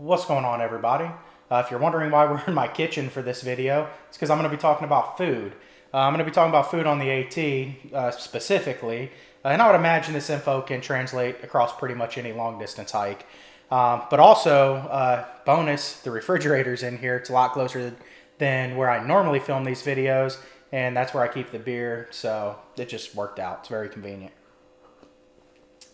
What's going on, everybody? If you're wondering why we're in my kitchen for this video, it's because I'm going to be talking about food. I'm going to be talking about food on the AT specifically, and I would imagine this info can translate across pretty much any long distance hike. But also, bonus, the refrigerator's in here. It's a lot closer than where I normally film these videos, and that's where I keep the beer, so it just worked out. It's very convenient.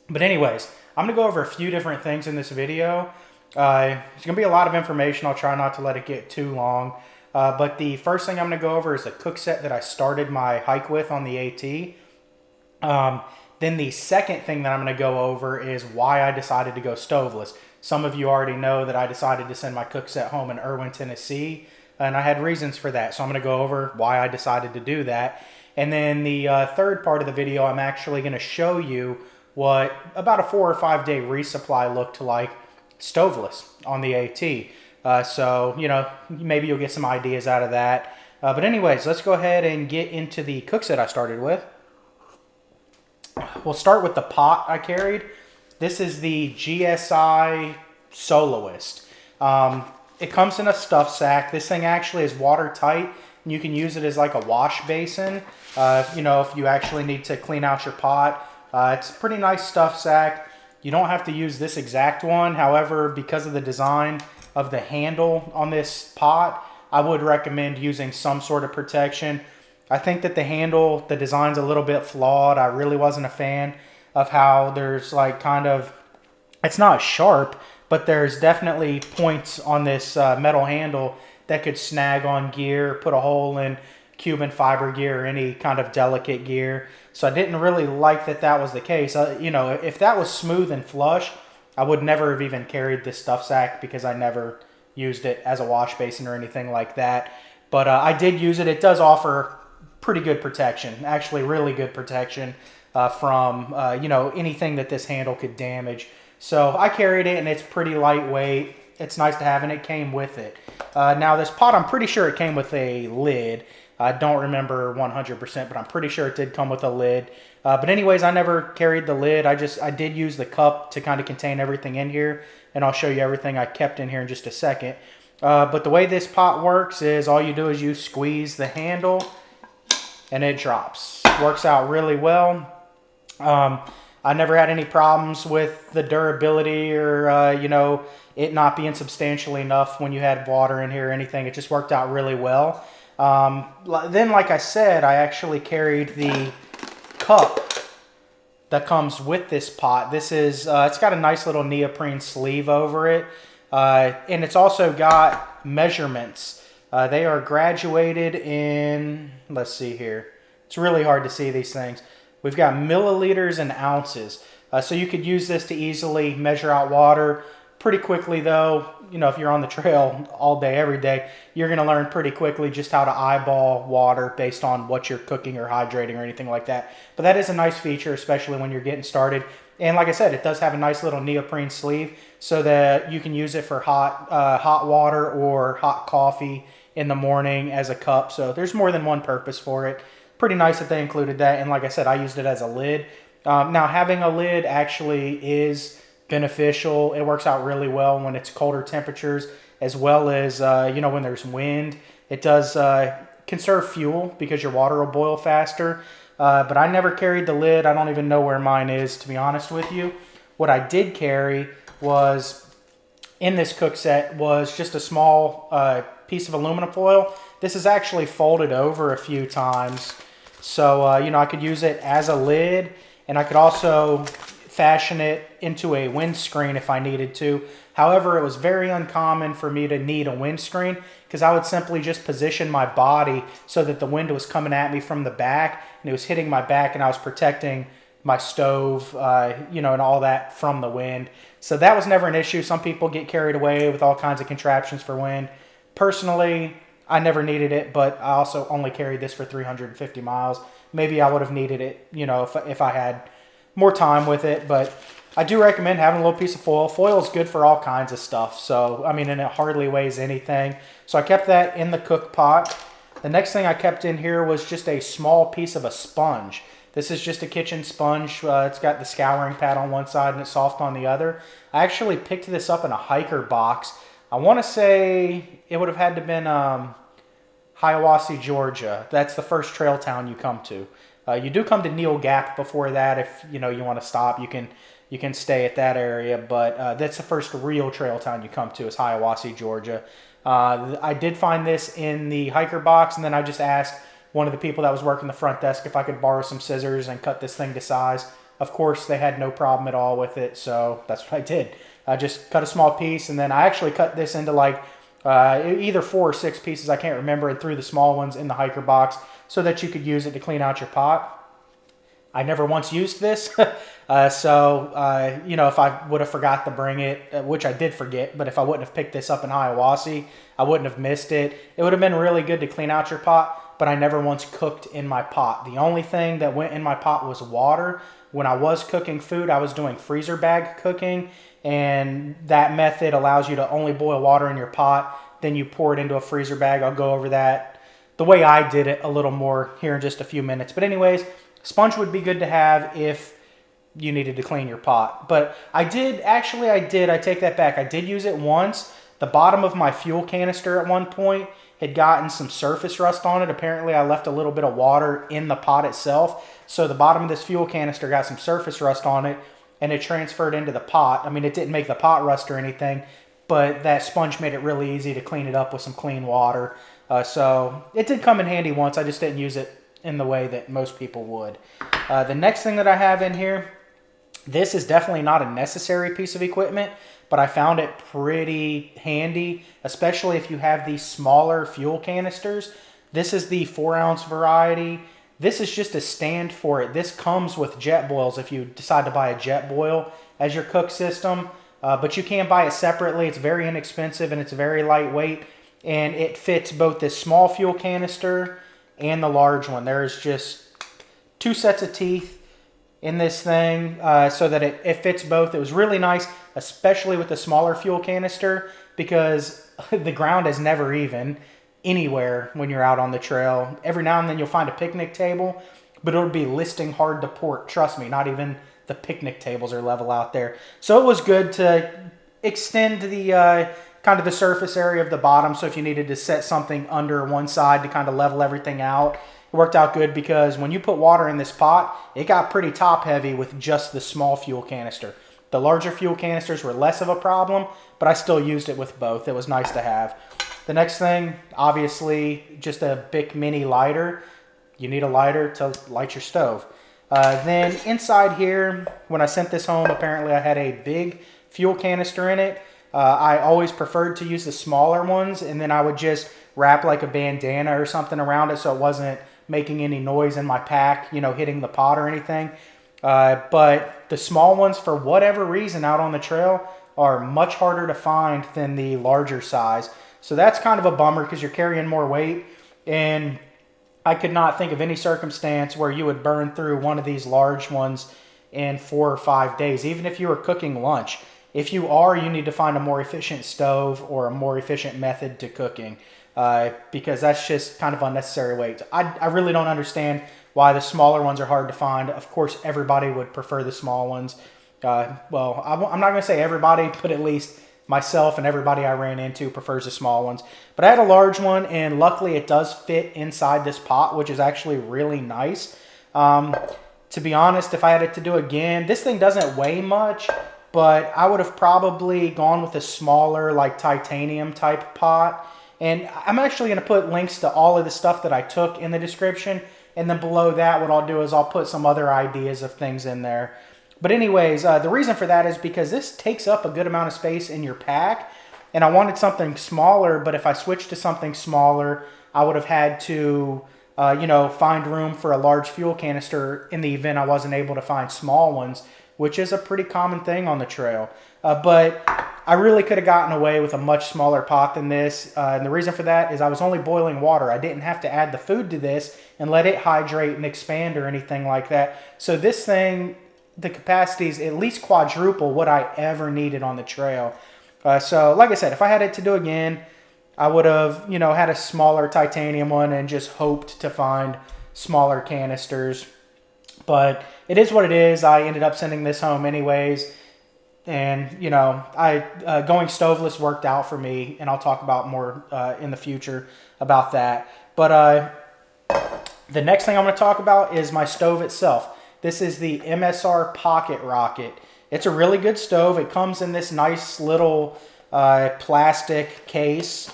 But anyways, I'm going to go over a few different things in this video. There's going to be a lot of information. I'll try not to let it get too long. But the first thing I'm going to go over is the cook set that I started my hike with on the AT. Then the second thing that I'm going to go over is why I decided to go stoveless. Some of you already know that I decided to send my cook set home in Irwin, Tennessee, and I had reasons for that. So I'm going to go over why I decided to do that. And then the third part of the video, I'm actually going to show you what about a 4 or 5 day resupply looked like stoveless on the AT. So, you know, maybe you'll get some ideas out of that. But anyways, let's go ahead and get into the cook set I started with. We'll start with the pot I carried. This is the GSI Soloist. It comes in a stuff sack. This thing actually is watertight, and you can use it as like a wash basin. You know, if you actually need to clean out your pot. It's a pretty nice stuff sack. You don't have to use this exact one. However, because of the design of the handle on this pot, I would recommend using some sort of protection. I think that the handle, the design's a little bit flawed. I really wasn't a fan of how there's like kind of, it's not sharp, but there's definitely points on this metal handle that could snag on gear, put a hole in Cuban fiber gear or any kind of delicate gear. So I didn't really like that that was the case. You know, if that was smooth and flush, I would never have even carried this stuff sack because I never used it as a wash basin or anything like that. But I did use it. It does offer pretty good protection, actually really good protection from, you know, anything that this handle could damage. So I carried it, and it's pretty lightweight. It's nice to have, and it came with it. Now this pot, I'm pretty sure it came with a lid. I don't remember 100%, but I'm pretty sure it did come with a lid. But anyways, I never carried the lid. I did use the cup to kind of contain everything in here, and I'll show you everything I kept in here in just a second. But the way this pot works is all you do is you squeeze the handle, and it drops. Works out really well. I never had any problems with the durability or, you know, it not being substantial enough when you had water in here or anything. It just worked out really well. Then, like I said, I actually carried the cup that comes with this pot. This is, it's got a nice little neoprene sleeve over it. And it's also got measurements. They are graduated in, let's see here. It's really hard to see these things. We've got milliliters and ounces. So you could use this to easily measure out water. Pretty quickly though, you know, if you're on the trail all day, every day, you're going to learn pretty quickly just how to eyeball water based on what you're cooking or hydrating or anything like that. But that is a nice feature, especially when you're getting started. And like I said, it does have a nice little neoprene sleeve so that you can use it for hot water or hot coffee in the morning as a cup. So there's more than one purpose for it. Pretty nice that they included that. And like I said, I used it as a lid. Now having a lid actually is beneficial. It works out really well when it's colder temperatures, as well as, you know, when there's wind. It does conserve fuel because your water will boil faster. But I never carried the lid. I don't even know where mine is, to be honest with you. What I did carry was, in this cook set, was just a small piece of aluminum foil. This is actually folded over a few times. So, you know, I could use it as a lid, and I could also fashion it into a windscreen if I needed to. However, it was very uncommon for me to need a windscreen because I would simply just position my body so that the wind was coming at me from the back and it was hitting my back, and I was protecting my stove, you know, and all that from the wind. So that was never an issue. Some people get carried away with all kinds of contraptions for wind. Personally, I never needed it, but I also only carried this for 350 miles. Maybe I would have needed it, you know, if I had more time with it, but I do recommend having a little piece of foil. Foil is good for all kinds of stuff. So, I mean, and it hardly weighs anything. So I kept that in the cook pot. The next thing I kept in here was just a small piece of a sponge. This is just a kitchen sponge. It's got the scouring pad on one side and it's soft on the other. I actually picked this up in a hiker box. I want to say it would have had to have been Hiawassee, Georgia. That's the first trail town you come to. You do come to Neal Gap before that. If you want to stop, you can stay at that area. But that's the first real trail town you come to is Hiawassee, Georgia. I did find this in the hiker box, and then I just asked one of the people that was working the front desk if I could borrow some scissors and cut this thing to size. Of course, they had no problem at all with it, so that's what I did. I just cut a small piece, and then I actually cut this into like either 4 or 6 pieces, I can't remember, and threw the small ones in the hiker box so that you could use it to clean out your pot. I never once used this, so if I would have forgot to bring it, which I did forget, but if I wouldn't have picked this up in Hiawassee, I wouldn't have missed it. It would have been really good to clean out your pot, but I never once cooked in my pot. The only thing that went in my pot was water. When I was cooking food, I was doing freezer bag cooking, and that method allows you to only boil water in your pot, then you pour it into a freezer bag. I'll go over that, the way I did it, a little more here in just a few minutes. But anyways, sponge would be good to have if you needed to clean your pot. But I take that back. I did use it once. The bottom of my fuel canister at one point had gotten some surface rust on it. Apparently I left a little bit of water in the pot itself. So the bottom of this fuel canister got some surface rust on it, and it transferred into the pot. I mean, it didn't make the pot rust or anything, but that sponge made it really easy to clean it up with some clean water. So it did come in handy once. I just didn't use it in the way that most people would. The next thing that I have in here, this is definitely not a necessary piece of equipment, but I found it pretty handy, especially if you have these smaller fuel canisters. This is the 4-ounce variety. This is just a stand for it. This comes with jet boils if you decide to buy a jet boil as your cook system, but you can buy it separately. It's very inexpensive and it's very lightweight, and it fits both this small fuel canister and the large one. There's just 2 sets of teeth in this thing so that it fits both. It was really nice, especially with the smaller fuel canister, because the ground is never even anywhere when you're out on the trail. Every now and then you'll find a picnic table, but it'll be listing hard to port. Trust me, not even the picnic tables are level out there. So it was good to extend the kind of the surface area of the bottom, so if you needed to set something under one side to kind of level everything out, it worked out good, because when you put water in this pot, it got pretty top heavy with just the small fuel canister. The larger fuel canisters were less of a problem, but I still used it with both. It was nice to have. The next thing, obviously, just a Bic mini lighter. You need a lighter to light your stove. Then inside here, when I sent this home, apparently I had a big fuel canister in it. I always preferred to use the smaller ones, and then I would just wrap like a bandana or something around it so it wasn't making any noise in my pack, hitting the pot or anything. But the small ones, for whatever reason, out on the trail are much harder to find than the larger size. So that's kind of a bummer, because you're carrying more weight, and I could not think of any circumstance where you would burn through one of these large ones in 4 or 5 days, even if you were cooking lunch. If you are, you need to find a more efficient stove or a more efficient method to cooking, because that's just kind of unnecessary weight. I really don't understand why the smaller ones are hard to find. Of course, everybody would prefer the small ones. Well, I'm not going to say everybody, but at least myself and everybody I ran into prefers the small ones. But I had a large one, and luckily it does fit inside this pot, which is actually really nice. To be honest, if I had it to do again, this thing doesn't weigh much, but I would have probably gone with a smaller, like titanium type pot. And I'm actually going to put links to all of the stuff that I took in the description. And then below that, what I'll do is I'll put some other ideas of things in there. But anyways, the reason for that is because this takes up a good amount of space in your pack. And I wanted something smaller, but if I switched to something smaller, I would have had to, find room for a large fuel canister in the event I wasn't able to find small ones, which is a pretty common thing on the trail. But I really could have gotten away with a much smaller pot than this. And the reason for that is I was only boiling water. I didn't have to add the food to this and let it hydrate and expand or anything like that. So this thing, the capacity is at least quadruple what I ever needed on the trail. So like I said, if I had it to do again, I would have, had a smaller titanium one and just hoped to find smaller canisters. But it is what it is. I ended up sending this home anyways. And, you know, going stoveless worked out for me, and I'll talk about more in the future about that. But the next thing I'm going to talk about is my stove itself. This is the MSR Pocket Rocket. It's a really good stove. It comes in this nice little plastic case,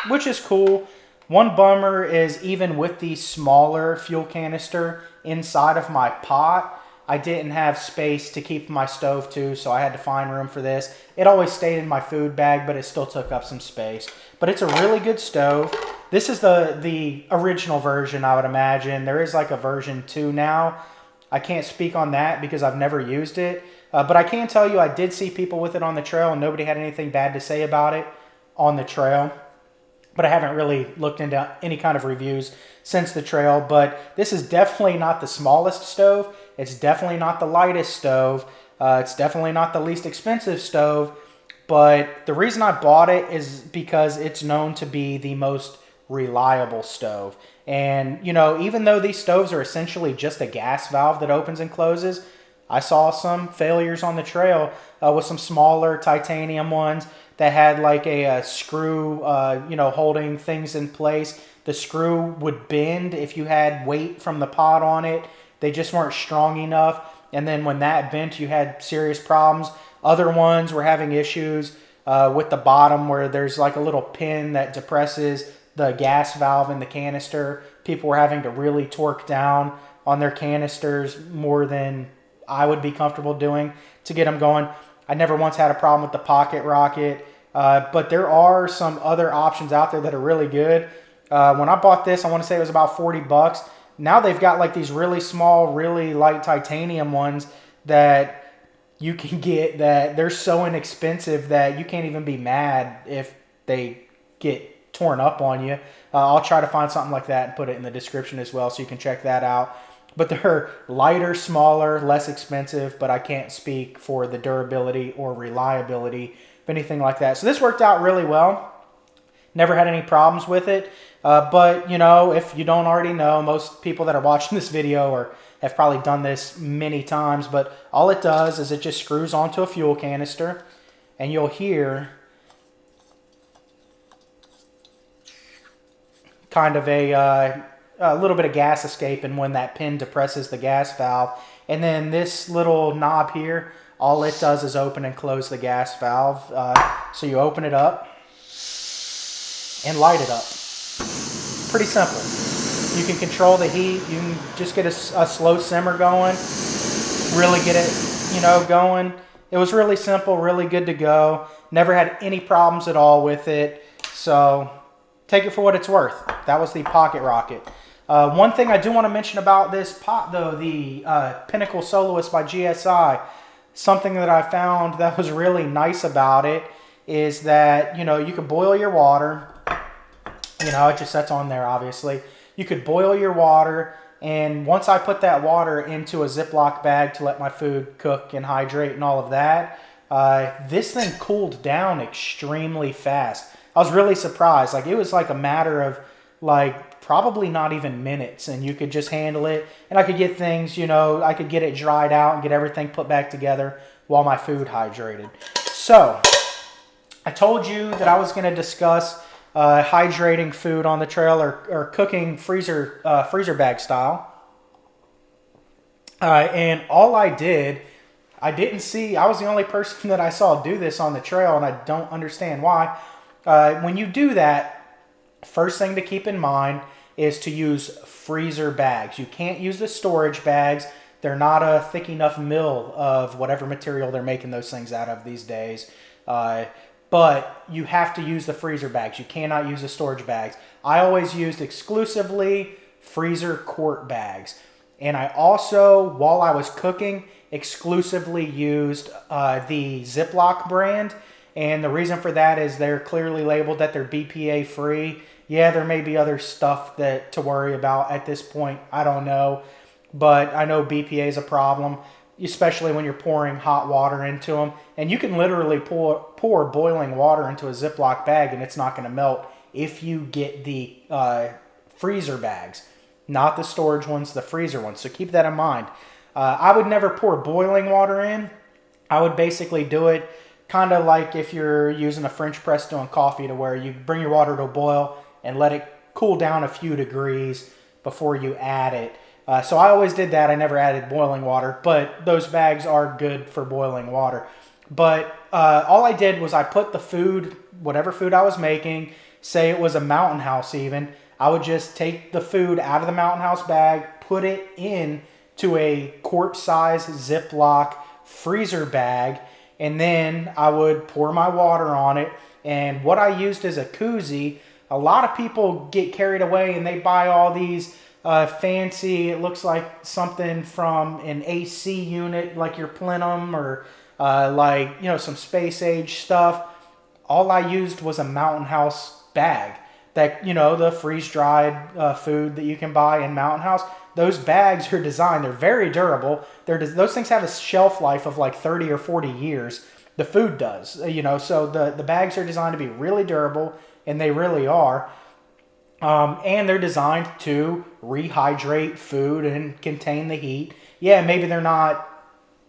which is cool. One bummer is even with the smaller fuel canister inside of my pot, I didn't have space to keep my stove to, so I had to find room for this. It always stayed in my food bag, but it still took up some space. But it's a really good stove. This is the original version, I would imagine. There is like a version 2 now. I can't speak on that because I've never used it. But I can tell you I did see people with it on the trail, and nobody had anything bad to say about it on the trail. But I haven't really looked into any kind of reviews since the trail. But this is definitely not the smallest stove. It's definitely not the lightest stove. It's definitely not the least expensive stove. But the reason I bought it is because it's known to be the most reliable stove. And, you know, even though these stoves are essentially just a gas valve that opens and closes, I saw some failures on the trail with some smaller titanium ones that had like a screw, you know, holding things in place. The screw would bend if you had weight from the pot on it. They just weren't strong enough. And then when that bent, you had serious problems. Other ones were having issues with the bottom where there's like a little pin that depresses the gas valve in the canister. People were having to really torque down on their canisters more than I would be comfortable doing to get them going. I never once had a problem with the Pocket Rocket, but there are some other options out there that are really good. When I bought this, I want to say it was about 40 bucks. Now they've got like these really small, really light titanium ones that you can get that they're so inexpensive that you can't even be mad if they get torn up on you. I'll try to find something like that and put it in the description as well so you can check that out. But they're lighter, smaller, less expensive, but I can't speak for the durability or reliability of anything like that. So this worked out really well. Never had any problems with it. But, you know, if you don't already know, most people that are watching this video have probably done this many times. But all it does is it just screws onto a fuel canister. And you'll hear kind of a little bit of gas escaping when that pin depresses the gas valve. And then this little knob here, all it does is open and close the gas valve. So you open it up and light it up. Pretty simple. You can control the heat. You can just get a slow simmer going. Really get it, you know, going. It was really simple, really good to go. Never had any problems at all with it. So take it for what it's worth. That was the Pocket Rocket. One thing I do want to mention about this pot, though, the Pinnacle Soloist by GSI, something that I found that was really nice about it is that, you know, you could boil your water. You know, it just sets on there, obviously. You could boil your water, and once I put that water into a Ziploc bag to let my food cook and hydrate and all of that, this thing cooled down extremely fast. I was really surprised. Like, it was like a matter of, like, probably not even minutes, and you could just handle it. And I could get things, you know, I could get it dried out and get everything put back together while my food hydrated. So, I told you that I was going to discuss hydrating food on the trail or cooking freezer bag style. And all I didn't see, I was the only person that I saw do this on the trail, and I don't understand why. When you do that, first thing to keep in mind is to use freezer bags. You can't use the storage bags. They're not a thick enough mill of whatever material they're making those things out of these days. But you have to use the freezer bags. You cannot use the storage bags. I always used exclusively freezer quart bags. And I also, while I was cooking, exclusively used the Ziploc brand. And the reason for that is they're clearly labeled that they're BPA free. Yeah, there may be other stuff to worry about at this point. I don't know. But I know BPA is a problem, especially when you're pouring hot water into them. And you can literally pour boiling water into a Ziploc bag and it's not going to melt if you get the freezer bags. not the storage ones, the freezer ones. So keep that in mind. I would never pour boiling water in. I would basically do it kind of like if you're using a French press doing coffee, to where you bring your water to a boil and let it cool down a few degrees before you add it. So I always did that. I never added boiling water, but those bags are good for boiling water. But all I did was I put the food, whatever food I was making, say it was a Mountain House even, I would just take the food out of the Mountain House bag, put it in to a quart-size Ziploc freezer bag, and then I would pour my water on it. And what I used as a koozie, a lot of people get carried away and they buy all these fancy, it looks like something from an AC unit, like your Plenum, or like, you know, some space age stuff. All I used was a Mountain House bag. That, you know, the freeze-dried food that you can buy in Mountain House. Those bags are designed, they're very durable. Those things have a shelf life of like 30 or 40 years. The food does, you know, so the bags are designed to be really durable, and they really are. And they're designed to rehydrate food and contain the heat. Yeah, maybe they're not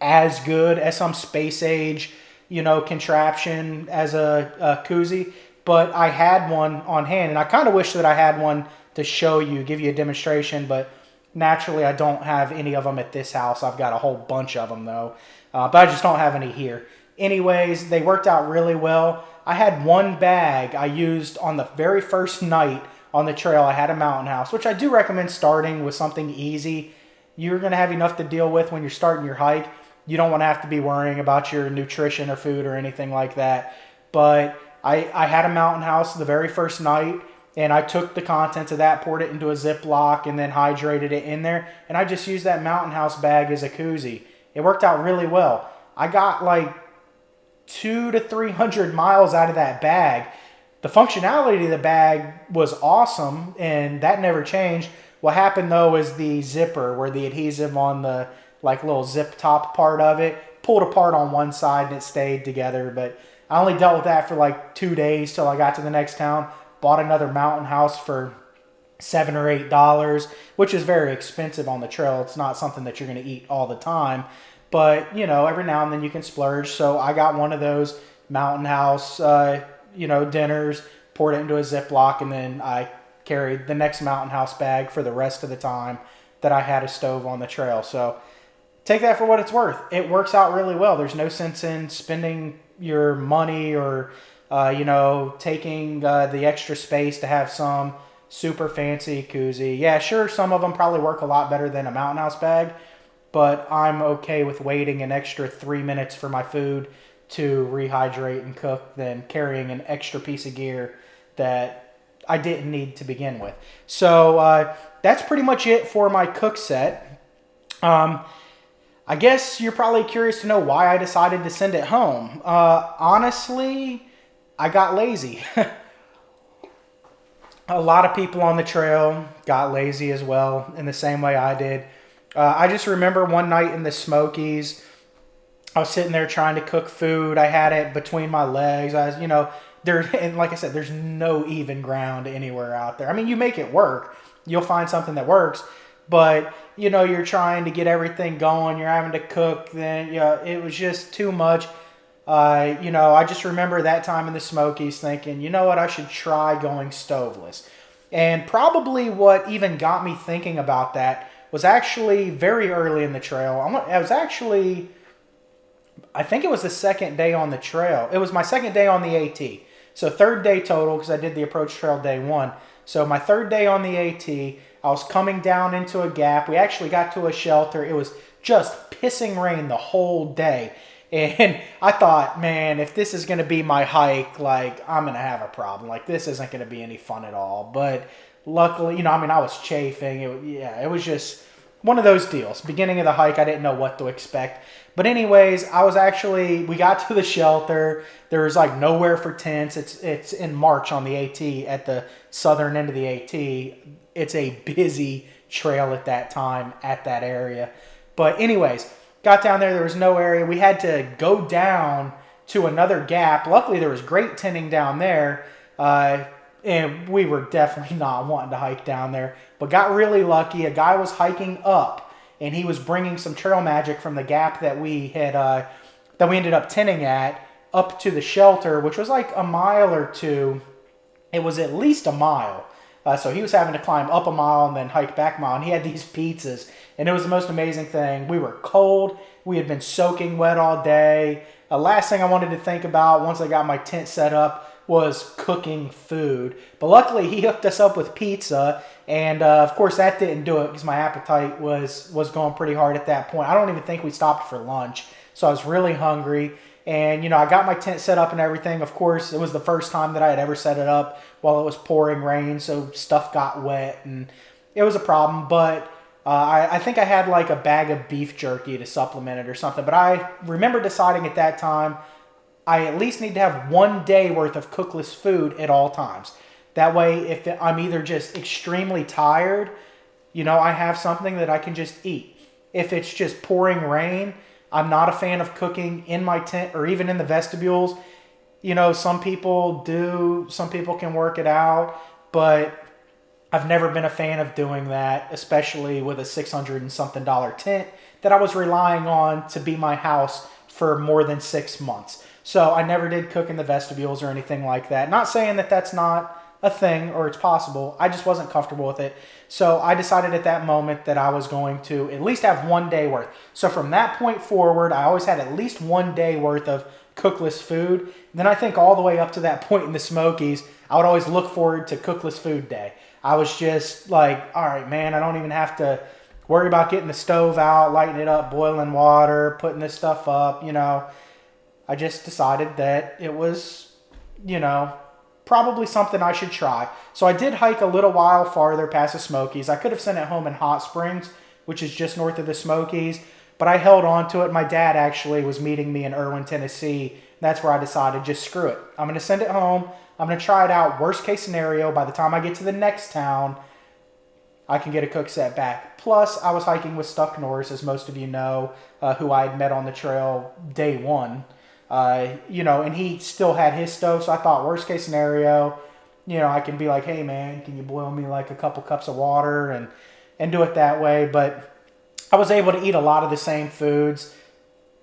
as good as some space age, you know, contraption as a koozie, but I had one on hand, and I kind of wish that I had one to show you, give you a demonstration, but naturally I don't have any of them at this house. I've got a whole bunch of them though, but I just don't have any here. Anyways, they worked out really well. I had one bag I used on the very first night on the trail. I had a Mountain House, which I do recommend starting with something easy. You're going to have enough to deal with when you're starting your hike. You don't want to have to be worrying about your nutrition or food or anything like that. But I had a Mountain House the very first night, and I took the contents of that, poured it into a Ziploc, and then hydrated it in there. And I just used that Mountain House bag as a koozie. It worked out really well. I got like 200 to 300 miles out of that bag. The functionality of the bag was awesome, and that never changed. What happened though is the zipper, where the adhesive on the like little zip top part of it pulled apart on one side and it stayed together. But I only dealt with that for like 2 days till I got to the next town. Bought another Mountain House for $7 or $8, which is very expensive on the trail. It's not something that you're going to eat all the time, but you know, every now and then you can splurge. So I got one of those Mountain House, you know, dinners, poured it into a Ziploc, and then I carried the next Mountain House bag for the rest of the time that I had a stove on the trail. So take that for what it's worth. It works out really well. There's no sense in spending your money or you know, taking the extra space to have some super fancy koozie. Yeah, sure, some of them probably work a lot better than a Mountain House bag, but I'm okay with waiting an extra 3 minutes for my food to rehydrate and cook than carrying an extra piece of gear that I didn't need to begin with. So that's pretty much it for my cook set. I guess you're probably curious to know why I decided to send it home. Honestly, I got lazy. A lot of people on the trail got lazy as well, in the same way I did. I just remember one night in the Smokies, I was sitting there trying to cook food. I had it between my legs. I was, you know, and like I said, there's no even ground anywhere out there. I mean, you make it work. You'll find something that works, but you know, you're trying to get everything going. You're having to cook. Then, you know, it was just too much. You know, I just remember that time in the Smokies thinking, you know what, I should try going stoveless. And probably what even got me thinking about that was actually very early in the trail. I was actually, I think it was the second day on the trail. It was my second day on the AT. So third day total, because I did the approach trail day one. So my third day on the AT, I was coming down into a gap. We actually got to a shelter. It was just pissing rain the whole day. And I thought, man, if this is going to be my hike, like, I'm going to have a problem. Like, this isn't going to be any fun at all. But luckily, you know, I mean, I was chafing. It was just one of those deals. Beginning of the hike, I didn't know what to expect. But anyways, we got to the shelter. There was, like, nowhere for tents. It's in March on the AT, at the southern end of the AT. It's a busy trail at that time, at that area. But anyways, got down there was no area. We had to go down to another gap. Luckily, there was great tenting down there. and we were definitely not wanting to hike down there, but got really lucky. A guy was hiking up, and he was bringing some trail magic from the gap that we had that we ended up tenting at up to the shelter, which was like a mile or two. It was at least a mile. So he was having to climb up a mile and then hike back a mile. And he had these pizzas. And it was the most amazing thing. We were cold. We had been soaking wet all day. Last thing I wanted to think about once I got my tent set up was cooking food. But luckily he hooked us up with pizza. And of course that didn't do it because my appetite was going pretty hard at that point. I don't even think we stopped for lunch. So I was really hungry. And, you know, I got my tent set up and everything. Of course, it was the first time that I had ever set it up while it was pouring rain, so stuff got wet, and it was a problem. But I think I had like a bag of beef jerky to supplement it or something. But I remember deciding at that time I at least need to have 1 day worth of cookless food at all times. That way, if I'm either just extremely tired, you know, I have something that I can just eat. If it's just pouring rain, I'm not a fan of cooking in my tent or even in the vestibules. You know, some people do, some people can work it out, but I've never been a fan of doing that, especially with a $600 and something tent that I was relying on to be my house for more than 6 months. So I never did cook in the vestibules or anything like that. Not saying that that's not a thing or it's possible. I just wasn't comfortable with it. So I decided at that moment that I was going to at least have 1 day worth. So from that point forward, I always had at least 1 day worth of cookless food. And then I think all the way up to that point in the Smokies, I would always look forward to cookless food day. I was just like, all right, man, I don't even have to worry about getting the stove out, lighting it up, boiling water, putting this stuff up, you know. I just decided that it was, you know, probably something I should try. So I did hike a little while farther past the Smokies. I could have sent it home in Hot Springs, which is just north of the Smokies, but I held on to it. My dad actually was meeting me in Irwin, Tennessee. That's where I decided, just screw it. I'm going to send it home. I'm going to try it out. Worst case scenario, by the time I get to the next town, I can get a Cookset back. Plus, I was hiking with Stuck Norris, as most of you know, who I had met on the trail day one. You know, and he still had his stove, so I thought worst case scenario, you know, I can be like, hey man, can you boil me like a couple cups of water and do it that way. But I was able to eat a lot of the same foods,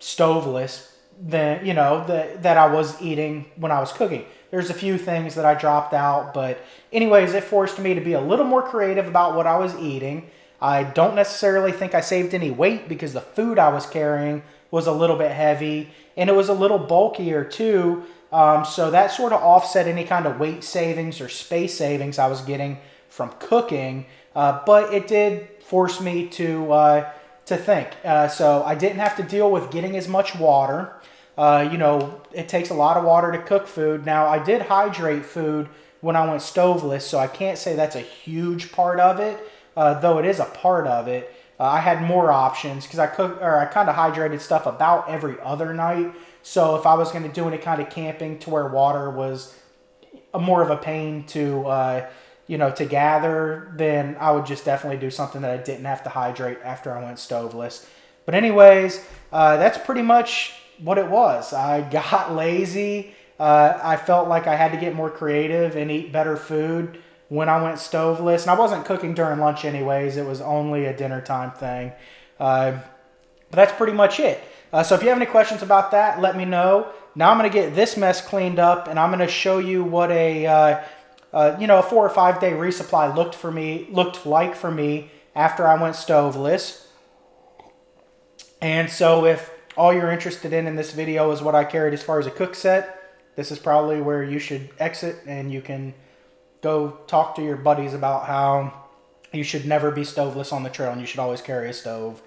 stoveless, than, you know, that I was eating when I was cooking. There's a few things that I dropped out, but anyways, it forced me to be a little more creative about what I was eating. I don't necessarily think I saved any weight because the food I was carrying was a little bit heavy, and it was a little bulkier too, so that sort of offset any kind of weight savings or space savings I was getting from cooking, but it did force me to think. So I didn't have to deal with getting as much water. You know, it takes a lot of water to cook food. Now, I did hydrate food when I went stoveless, so I can't say that's a huge part of it, though it is a part of it. I had more options because I kind of hydrated stuff about every other night. So if I was going to do any kind of camping to where water was more of a pain to, you know, to gather, then I would just definitely do something that I didn't have to hydrate after I went stoveless. But anyways, that's pretty much what it was. I got lazy. I felt like I had to get more creative and eat better food when I went stoveless. And I wasn't cooking during lunch anyways. It was only a dinner time thing. But that's pretty much it. So if you have any questions about that, let me know. Now I'm going to get this mess cleaned up, and I'm going to show you what a 4 or 5 day resupply looked like for me after I went stoveless. And so if all you're interested in this video is what I carried as far as a cook set, this is probably where you should exit, and you can go talk to your buddies about how you should never be stoveless on the trail and you should always carry a stove.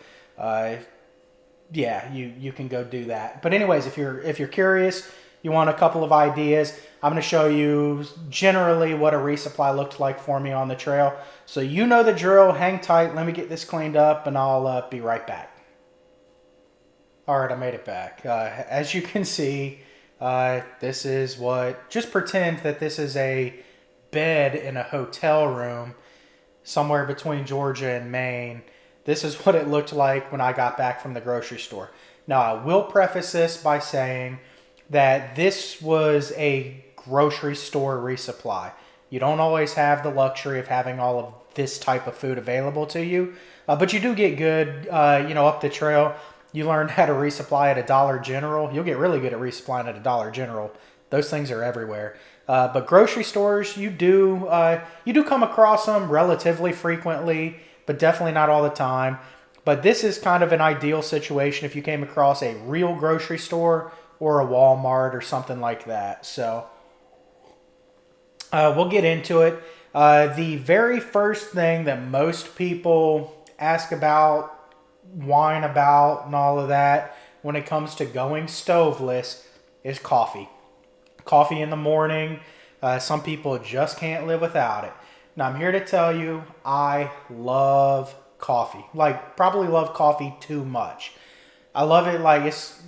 Yeah, you can go do that. But anyways, if you're curious, you want a couple of ideas, I'm going to show you generally what a resupply looked like for me on the trail. So you know the drill. Hang tight. Let me get this cleaned up, and I'll be right back. All right, I made it back. As you can see, this is what... Just pretend that this is a bed in a hotel room somewhere between Georgia and Maine. This is what it looked like when I got back from the grocery store. Now, I will preface this by saying that this was a grocery store resupply. You don't always have the luxury of having all of this type of food available to you, but you do get good, up the trail. You learn how to resupply at a Dollar General. You'll get really good at resupplying at a Dollar General. Those things are everywhere. But grocery stores, you do come across them relatively frequently, but definitely not all the time. But this is kind of an ideal situation if you came across a real grocery store or a Walmart or something like that. So we'll get into it. The very first thing that most people ask about, whine about, and all of that when it comes to going stoveless is coffee. Coffee in the morning. Some people just can't live without it. Now, I'm here to tell you, I love coffee. Like, probably love coffee too much. I love it like it's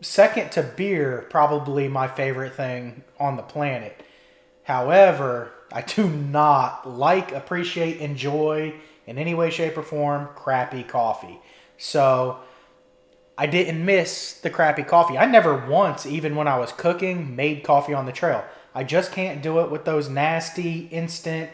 second to beer, probably my favorite thing on the planet. However, I do not like, appreciate, enjoy in any way, shape, or form crappy coffee. So I didn't miss the crappy coffee. I never once, even when I was cooking, made coffee on the trail. I just can't do it with those nasty instant.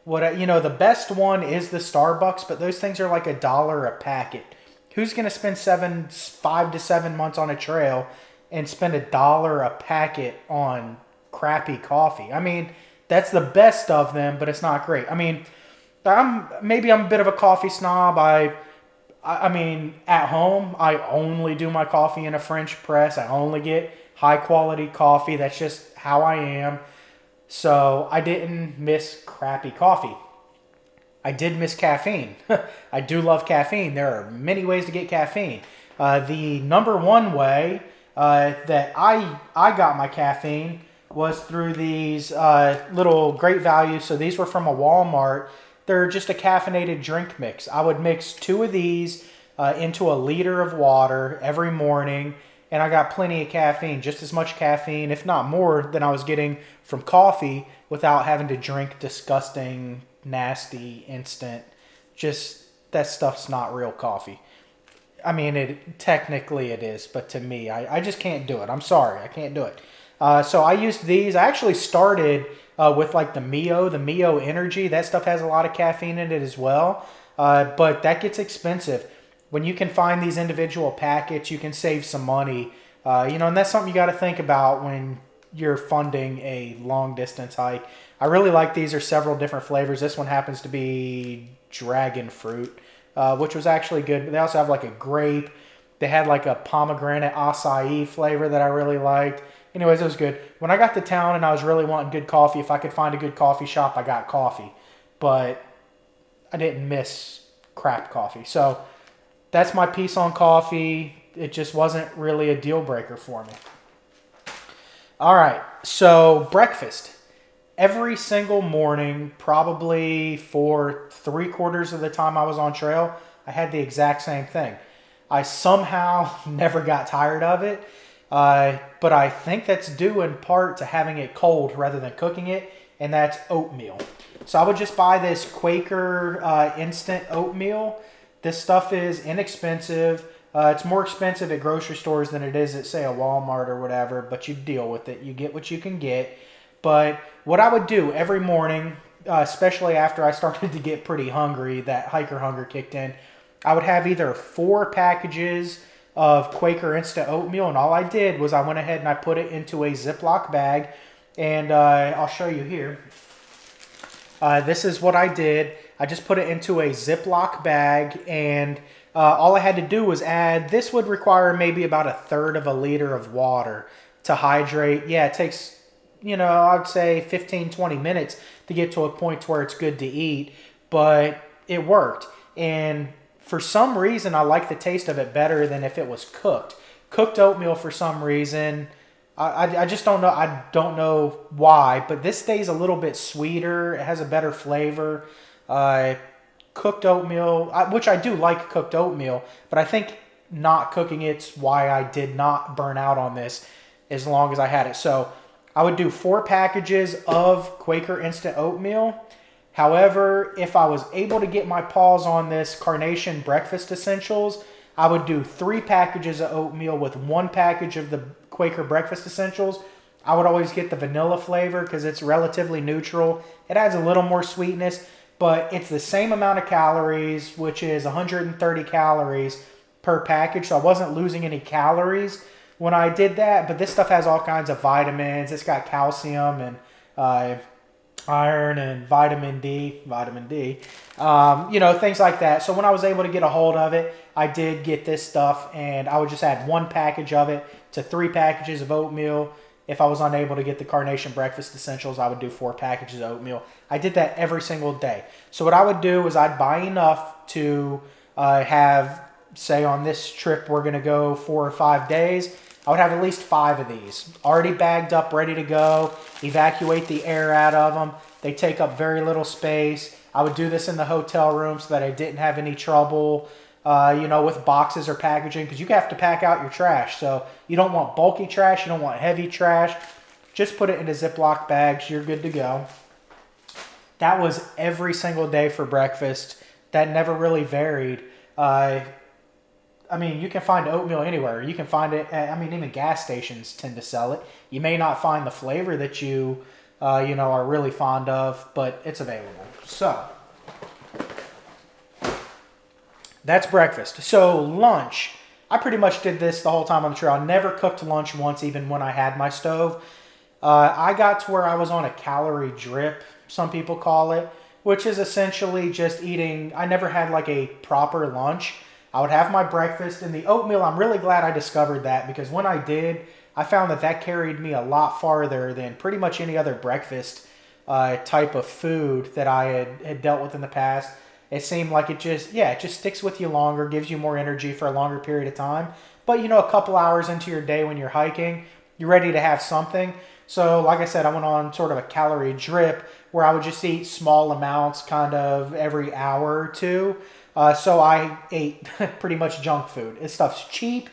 The best one is the Starbucks, but those things are like $1 a packet. Who's gonna spend 5 to 7 months on a trail and spend $1 a packet on crappy coffee? I mean, that's the best of them, but it's not great. I mean, I'm a bit of a coffee snob. I mean, at home, I only do my coffee in a French press. I only get high quality coffee. That's just how I am. So I didn't miss crappy coffee. I did miss caffeine. I do love caffeine. There are many ways to get caffeine. The number one way that I got my caffeine was through these little Great Value. So these were from a Walmart. They're just a caffeinated drink mix. I would mix 2 of these into a liter of water every morning, and I got plenty of caffeine, just as much caffeine, if not more, than I was getting from coffee without having to drink disgusting, nasty, instant. Just, that stuff's not real coffee. I mean, technically it is, but to me, I just can't do it. I'm sorry, I can't do it. So I used these. I actually started with like the Mio Energy. That stuff has a lot of caffeine in it as well. But that gets expensive. When you can find these individual packets, you can save some money. And that's something you got to think about when you're funding a long distance hike. I really like these. There's several different flavors. This one happens to be dragon fruit, which was actually good. But they also have like a grape. They had like a pomegranate acai flavor that I really liked. Anyways, it was good. When I got to town and I was really wanting good coffee, if I could find a good coffee shop, I got coffee. But I didn't miss crap coffee. So that's my piece on coffee. It just wasn't really a deal breaker for me. All right, so breakfast. Every single morning, probably for 3/4 of the time I was on trail, I had the exact same thing. I somehow never got tired of it. But I think that's due in part to having it cold rather than cooking it, and that's oatmeal. So I would just buy this Quaker instant oatmeal. This stuff is inexpensive. It's more expensive at grocery stores than it is at, say, a Walmart or whatever, but you deal with it. You get what you can get. But what I would do every morning, especially after I started to get pretty hungry, that hiker hunger kicked in, I would have either 4 packages of Quaker instant oatmeal, and all I did was I went ahead and I put it into a Ziploc bag, and I'll show you here. This is what I did. I just put it into a Ziploc bag, and all I had to do was add, this would require maybe about 1/3 of a liter of water to hydrate. Yeah, it takes, I'd say 15-20 minutes to get to a point where it's good to eat, but it worked. And for some reason, I like the taste of it better than if it was cooked. Cooked oatmeal, for some reason, I just don't know. I don't know why, but this stays a little bit sweeter. It has a better flavor. Cooked oatmeal, which I do like cooked oatmeal, but I think not cooking it's why I did not burn out on this as long as I had it. So I would do 4 packages of Quaker instant oatmeal. However, if I was able to get my paws on this Carnation Breakfast Essentials, I would do 3 packages of oatmeal with 1 package of the Quaker Breakfast Essentials, I would always get the vanilla flavor because it's relatively neutral. It adds a little more sweetness, but it's the same amount of calories, which is 130 calories per package. So I wasn't losing any calories when I did that. But this stuff has all kinds of vitamins. It's got calcium and iron and vitamin D, things like that. So when I was able to get a hold of it, I did get this stuff, and I would just add 1 package of it to 3 packages of oatmeal. If I was unable to get the Carnation Breakfast Essentials, I would do 4 packages of oatmeal. I did that every single day. So what I would do is I'd buy enough to have, say on this trip we're going to go 4 or 5 days, I would have at least 5 of these already bagged up, ready to go, evacuate the air out of them. They take up very little space. I would do this in the hotel room so that I didn't have any trouble, with boxes or packaging, because you have to pack out your trash. So you don't want bulky trash. You don't want heavy trash. Just put it into Ziploc bags. You're good to go. That was every single day for breakfast. That never really varied. You can find oatmeal anywhere. You can find it at, even gas stations tend to sell it. You may not find the flavor that you, are really fond of, but it's available. So, that's breakfast. So, lunch. I pretty much did this the whole time on the trail. I never cooked lunch once, even when I had my stove. I got to where I was on a calorie drip, some people call it, which is essentially just eating. I never had like a proper lunch. I would have my breakfast, and the oatmeal, I'm really glad I discovered that, because when I did, I found that carried me a lot farther than pretty much any other breakfast type of food that I had dealt with in the past. It seemed like it just sticks with you longer, gives you more energy for a longer period of time. But, a couple hours into your day when you're hiking, you're ready to have something. So, like I said, I went on sort of a calorie drip where I would just eat small amounts kind of every hour or two. So I ate pretty much junk food. This stuff's cheap.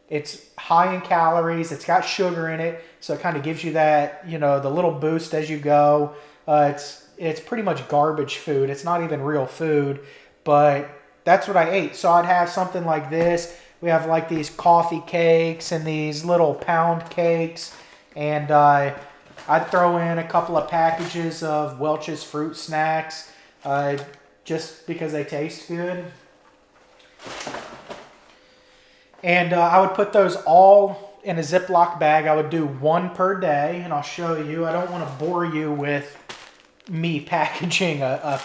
It's high in calories. It's got sugar in it. So it kind of gives you that, the little boost as you go. It's pretty much garbage food. It's not even real food, but that's what I ate. So I'd have something like this. We have like these coffee cakes and these little pound cakes. And I'd throw in a couple of packages of Welch's fruit snacks. Just because they taste good. And I would put those all in a Ziploc bag. I would do 1 per day, and I'll show you. I don't want to bore you with me packaging a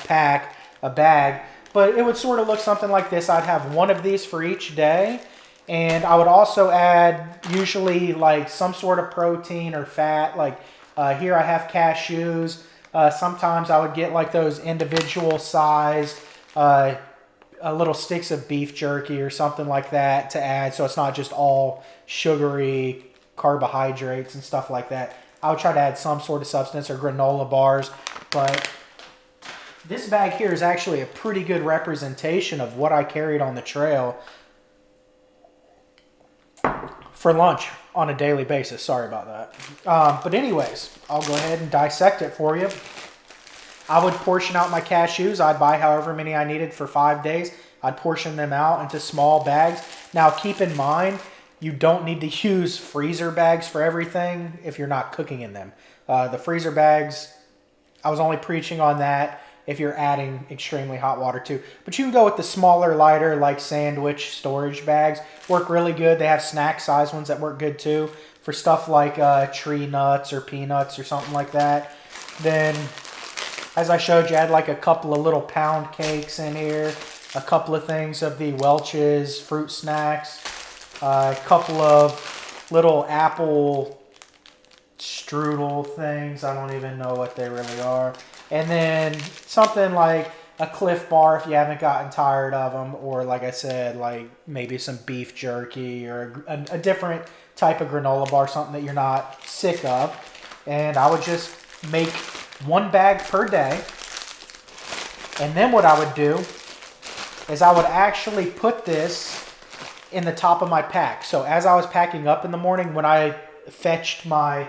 bag, but it would sort of look something like this. I'd have 1 of these for each day, and I would also add usually like some sort of protein or fat. Like here I have cashews. Sometimes I would get like those individual sized little sticks of beef jerky or something like that to add, so it's not just all sugary carbohydrates and stuff like that. I would try to add some sort of substance, or granola bars, but this bag here is actually a pretty good representation of what I carried on the trail for lunch on a daily basis. Sorry about that. But anyways, I'll go ahead and dissect it for you. I would portion out my cashews. I'd buy however many I needed for 5 days. I'd portion them out into small bags. Now keep in mind, you don't need to use freezer bags for everything if you're not cooking in them. The freezer bags, I was only preaching on that if you're adding extremely hot water too. But you can go with the smaller, lighter, like sandwich storage bags. Work really good. They have snack size ones that work good too for stuff like tree nuts or peanuts or something like that. Then, as I showed you, I had like a couple of little pound cakes in here, a couple of things of the Welch's fruit snacks, a couple of little apple strudel things. I don't even know what they really are. And then something like a Cliff Bar if you haven't gotten tired of them, or like I said, like maybe some beef jerky or a different type of granola bar, something that you're not sick of. And I would just make 1 bag per day. And then what I would do is I would actually put this in the top of my pack. So as I was packing up in the morning, when I fetched my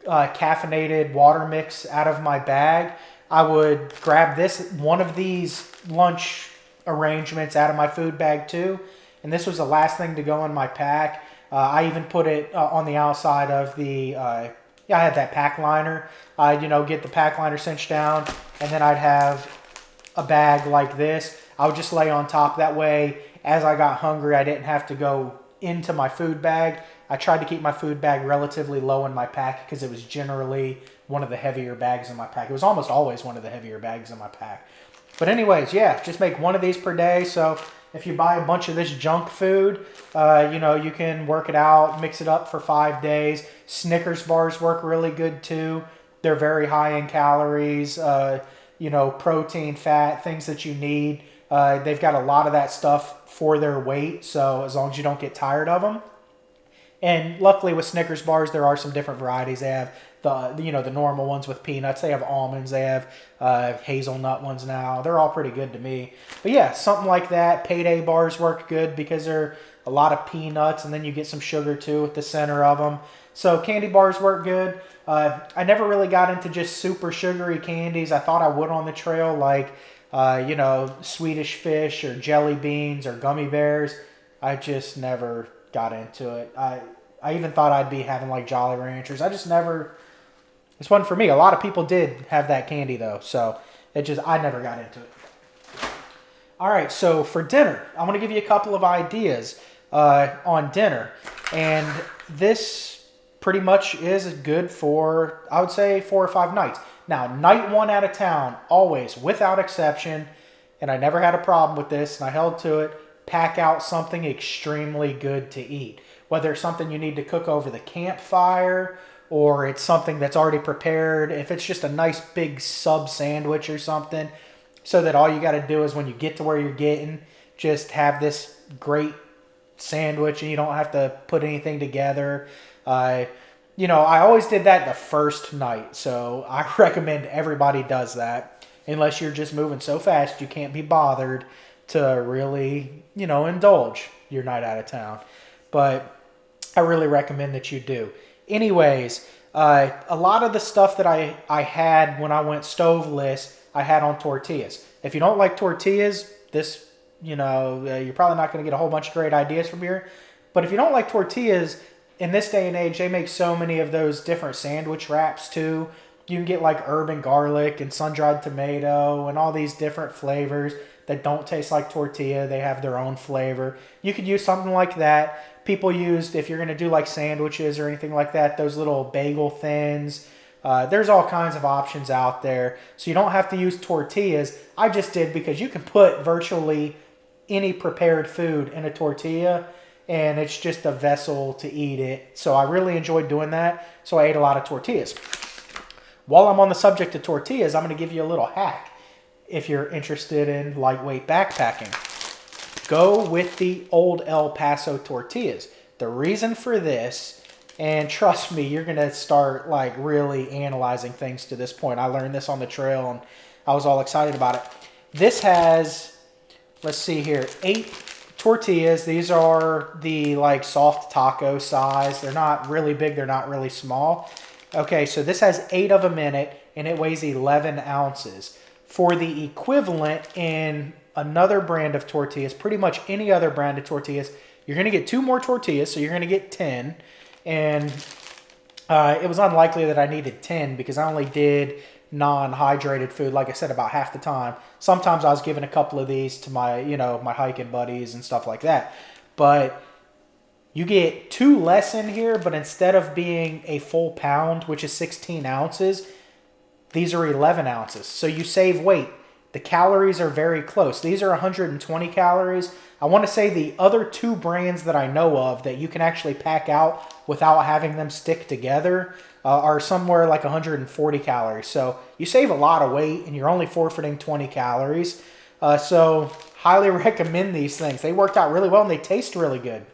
caffeinated water mix out of my bag, I would grab one of these lunch arrangements out of my food bag too. And this was the last thing to go in my pack. I even put it on the outside of the yeah, I had that pack liner. I'd, get the pack liner cinched down, and then I'd have a bag like this. I would just lay on top. That way, as I got hungry, I didn't have to go into my food bag. I tried to keep my food bag relatively low in my pack because it was generally one of the heavier bags in my pack. It was almost always one of the heavier bags in my pack. But anyways, yeah, just make one of these per day. So if you buy a bunch of this junk food, you can work it out, mix it up for 5 days. Snickers bars work really good too. They're very high in calories, protein, fat, things that you need. They've got a lot of that stuff for their weight, so as long as you don't get tired of them. And luckily with Snickers bars, there are some different varieties. They have the normal ones with peanuts. They have almonds. They have hazelnut ones now. They're all pretty good to me. But yeah, something like that. Payday bars work good because they're a lot of peanuts, and then you get some sugar too at the center of them. So candy bars work good. I never really got into just super sugary candies. I thought I would on the trail, like Swedish fish or jelly beans or gummy bears. I just never got into it. I even thought I'd be having like Jolly Ranchers. I just never. This wasn't for me. A lot of people did have that candy though, so I never got into it. All right, so for dinner, I'm going to give you a couple of ideas on dinner, and this pretty much is good for, I would say, 4 or 5 nights. Now, night 1 out of town, always, without exception, and I never had a problem with this, and I held to it, pack out something extremely good to eat. Whether it's something you need to cook over the campfire, or it's something that's already prepared, if it's just a nice big sub sandwich or something, so that all you got to do is when you get to where you're getting, just have this great sandwich and you don't have to put anything together. I always did that the first night, so I recommend everybody does that, unless you're just moving so fast you can't be bothered to really, indulge your night out of town. But I really recommend that you do. Anyways, a lot of the stuff that I had when I went stoveless, I had on tortillas. If you don't like tortillas, you're probably not going to get a whole bunch of great ideas from here. But if you don't like tortillas, in this day and age, they make so many of those different sandwich wraps too. You can get like herb and garlic and sun-dried tomato and all these different flavors that don't taste like tortilla. They have their own flavor. You could use something like that. People used, if you're going to do like sandwiches or anything like that, those little bagel thins. There's all kinds of options out there. So you don't have to use tortillas. I just did because you can put virtually any prepared food in a tortilla, and it's just a vessel to eat it. So I really enjoyed doing that. So I ate a lot of tortillas. While I'm on the subject of tortillas, I'm going to give you a little hack. If you're interested in lightweight backpacking, go with the old El Paso tortillas. The reason for this, and trust me, you're going to start like really analyzing things to this point. I learned this on the trail and I was all excited about it. This has, let's see here, 8 tortillas. These are the like soft taco size. They're not really big. They're not really small. Okay, so this has 8 of them in it and it weighs 11 ounces. For the equivalent in another brand of tortillas, pretty much any other brand of tortillas, you're going to get 2 more tortillas, so you're going to get 10. And it was unlikely that I needed 10 because I only did non-hydrated food, like I said, about half the time. Sometimes I was giving a couple of these to my, my hiking buddies and stuff like that. But you get 2 less in here, but instead of being a full pound, which is 16 ounces, these are 11 ounces. So you save weight. The calories are very close. These are 120 calories. I want to say the other 2 brands that I know of that you can actually pack out without having them stick together are somewhere like 140 calories. So you save a lot of weight and you're only forfeiting 20 calories. So highly recommend these things. They worked out really well and they taste really good.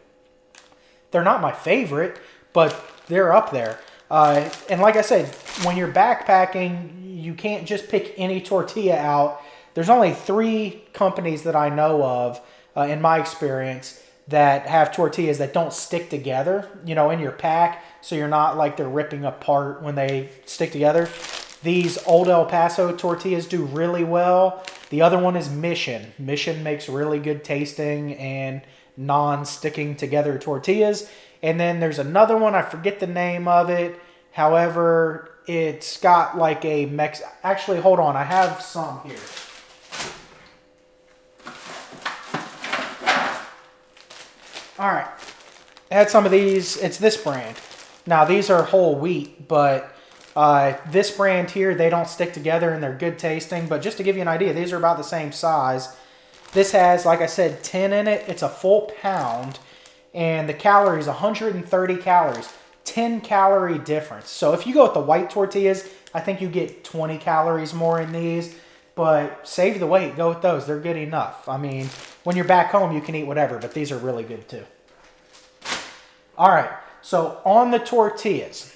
They're not my favorite, but they're up there. And like I said, when you're backpacking, you can't just pick any tortilla out. There's only 3 companies that I know of, in my experience, that have tortillas that don't stick together, in your pack. So you're not like they're ripping apart when they stick together. These old El Paso tortillas do really well. The other one is Mission. Mission makes really good tasting and non-sticking together tortillas. And then there's another one, I forget the name of it. However, it's got like a Actually, hold on. I have some here. All right. I had some of these. It's this brand. Now, these are whole wheat, but this brand here, they don't stick together and they're good tasting. But just to give you an idea, these are about the same size. This has, like I said, 10 in it. It's a full pound. And the calories, 130 calories. 10 calorie difference. So if you go with the white tortillas, I think you get 20 calories more in these. But save the weight. Go with those. They're good enough. I mean, when you're back home, you can eat whatever. But these are really good too. All right. So on the tortillas,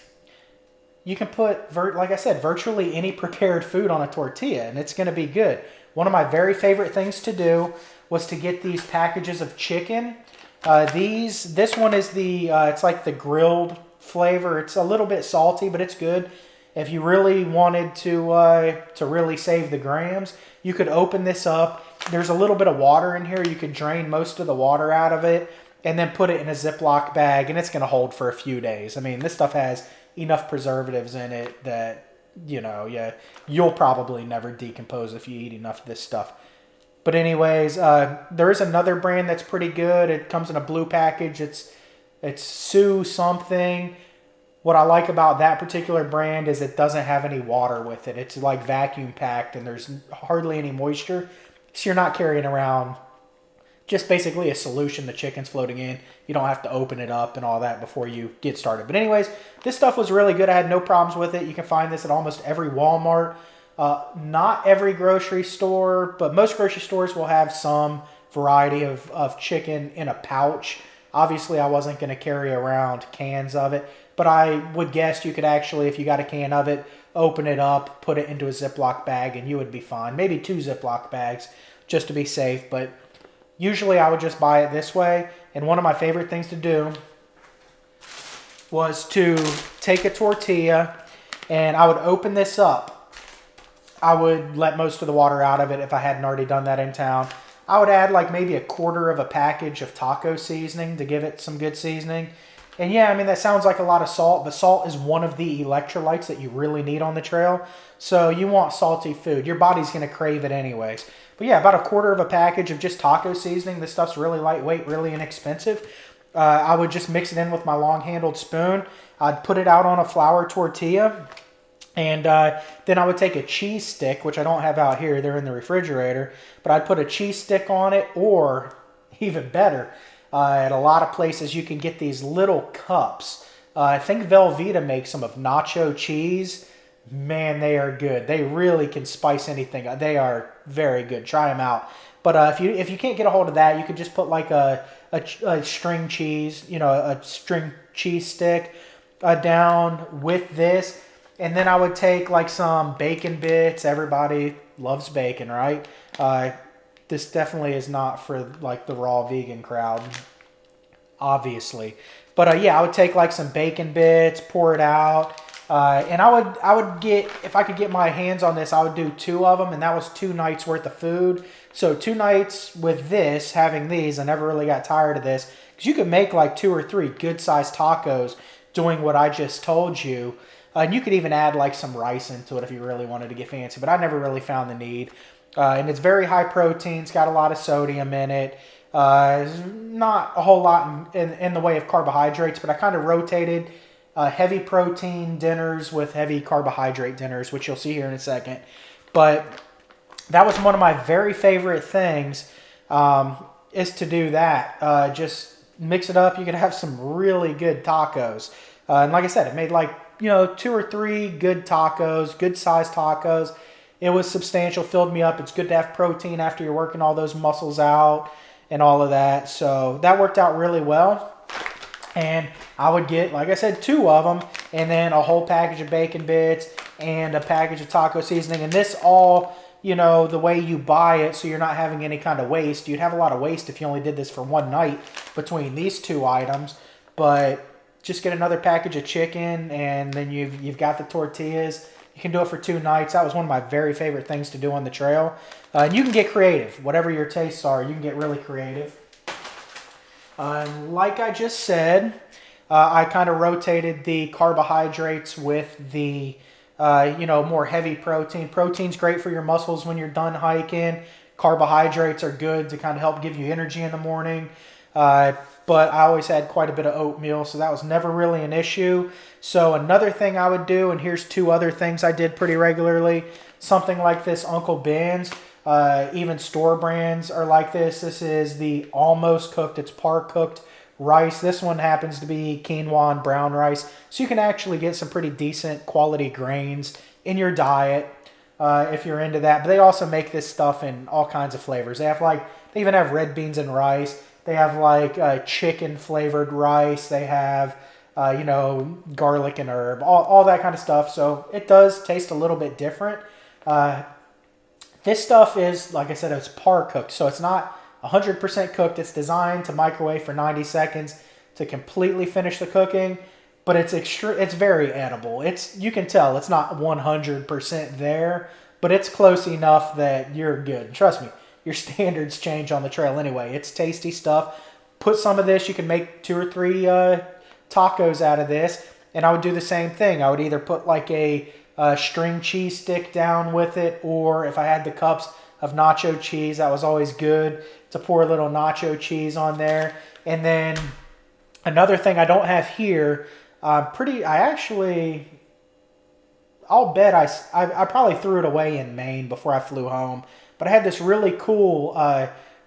you can put, like I said, virtually any prepared food on a tortilla. And it's going to be good. One of my very favorite things to do was to get these packages of chicken. This one is it's like the grilled flavor. It's a little bit salty, but it's good. If you really wanted to really save the grams, you could open this up. There's a little bit of water in here. You could drain most of the water out of it and then put it in a Ziploc bag, and it's going to hold for a few days. I mean, this stuff has enough preservatives in it that, you'll probably never decompose if you eat enough of this stuff. But anyways, there is another brand that's pretty good. It comes in a blue package. It's Sue something. What I like about that particular brand is it doesn't have any water with it. It's like vacuum packed and there's hardly any moisture. So you're not carrying around just basically a solution the chicken's floating in. You don't have to open it up and all that before you get started. But anyways, this stuff was really good. I had no problems with it. You can find this at almost every Walmart. Not every grocery store, but most grocery stores will have some variety of chicken in a pouch. Obviously, I wasn't going to carry around cans of it, but I would guess you could actually, if you got a can of it, open it up, put it into a Ziploc bag, and you would be fine. Maybe 2 Ziploc bags just to be safe, but usually I would just buy it this way. And one of my favorite things to do was to take a tortilla and I would open this up. I would let most of the water out of it if I hadn't already done that in town. I would add like maybe a quarter of a package of taco seasoning to give it some good seasoning. And yeah, I mean, that sounds like a lot of salt, but salt is one of the electrolytes that you really need on the trail. So you want salty food. Your body's going to crave it anyways. But yeah, about a quarter of a package of just taco seasoning. This stuff's really lightweight, really inexpensive. I would just mix it in with my long-handled spoon. I'd put it out on a flour tortilla. And then I would take a cheese stick, which I don't have out here. They're in the refrigerator. But I'd put a cheese stick on it, or even better, at a lot of places you can get these little cups. I think Velveeta makes some of nacho cheese. Man, they are good. They really can spice anything. They are very good. Try them out. But if you can't get a hold of that, you could just put like a string cheese, a string cheese stick down with this. And then I would take like some bacon bits. Everybody loves bacon, right? This definitely is not for like the raw vegan crowd, obviously. But yeah, I would take like some bacon bits, pour it out. And I would get, if I could get my hands on this, I would do 2 of them, and that was 2 nights worth of food. So 2 nights with this, having these, I never really got tired of this, because you could make like 2 or 3 good-sized tacos doing what I just told you. And you could even add like some rice into it if you really wanted to get fancy, but I never really found the need. And it's very high protein. It's got a lot of sodium in it. Not a whole lot in the way of carbohydrates, but I kind of rotated heavy protein dinners with heavy carbohydrate dinners, which you'll see here in a second. But that was one of my very favorite things, is to do that. Just mix it up. You could have some really good tacos. And like I said, it made like, 2 or 3 good tacos, good sized tacos. It was substantial, filled me up. It's good to have protein after you're working all those muscles out and all of that. So that worked out really well. And I would get, like I said, 2 of them, and then a whole package of bacon bits and a package of taco seasoning. And this all, the way you buy it, so you're not having any kind of waste. You'd have a lot of waste if you only did this for one night between these 2 items. But just get another package of chicken, and then you've got the tortillas. You can do it for 2 nights. That was one of my very favorite things to do on the trail. And you can get creative. Whatever your tastes are, you can get really creative. Like I just said, I kind of rotated the carbohydrates with the more heavy protein. Protein's great for your muscles when you're done hiking. Carbohydrates are good to kind of help give you energy in the morning. But I always had quite a bit of oatmeal, so that was never really an issue. So another thing I would do, and here's two other things I did pretty regularly, something like this Uncle Ben's, even store brands are like this. This is the almost cooked, it's par cooked rice. This one happens to be quinoa and brown rice, so you can actually get some pretty decent quality grains in your diet if you're into that. But they also make this stuff in all kinds of flavors. They even have red beans and rice. They have chicken flavored rice. They have garlic and herb, all that kind of stuff. So it does taste a little bit different. This stuff is, like I said, it's par cooked, so it's not 100% cooked. It's designed to microwave for 90 seconds to completely finish the cooking, but it's very edible. You can tell it's not 100% there, but it's close enough that you're good. Trust me, your standards change on the trail anyway. It's tasty stuff. Put some of this, you can make 2 or 3 tacos out of this, and I would do the same thing. I would either put like a string cheese stick down with it, or if I had the cups of nacho cheese, that was always good to pour a little nacho cheese on there. And then another thing I don't have here, I'll bet I probably threw it away in Maine before I flew home. But I had this really cool,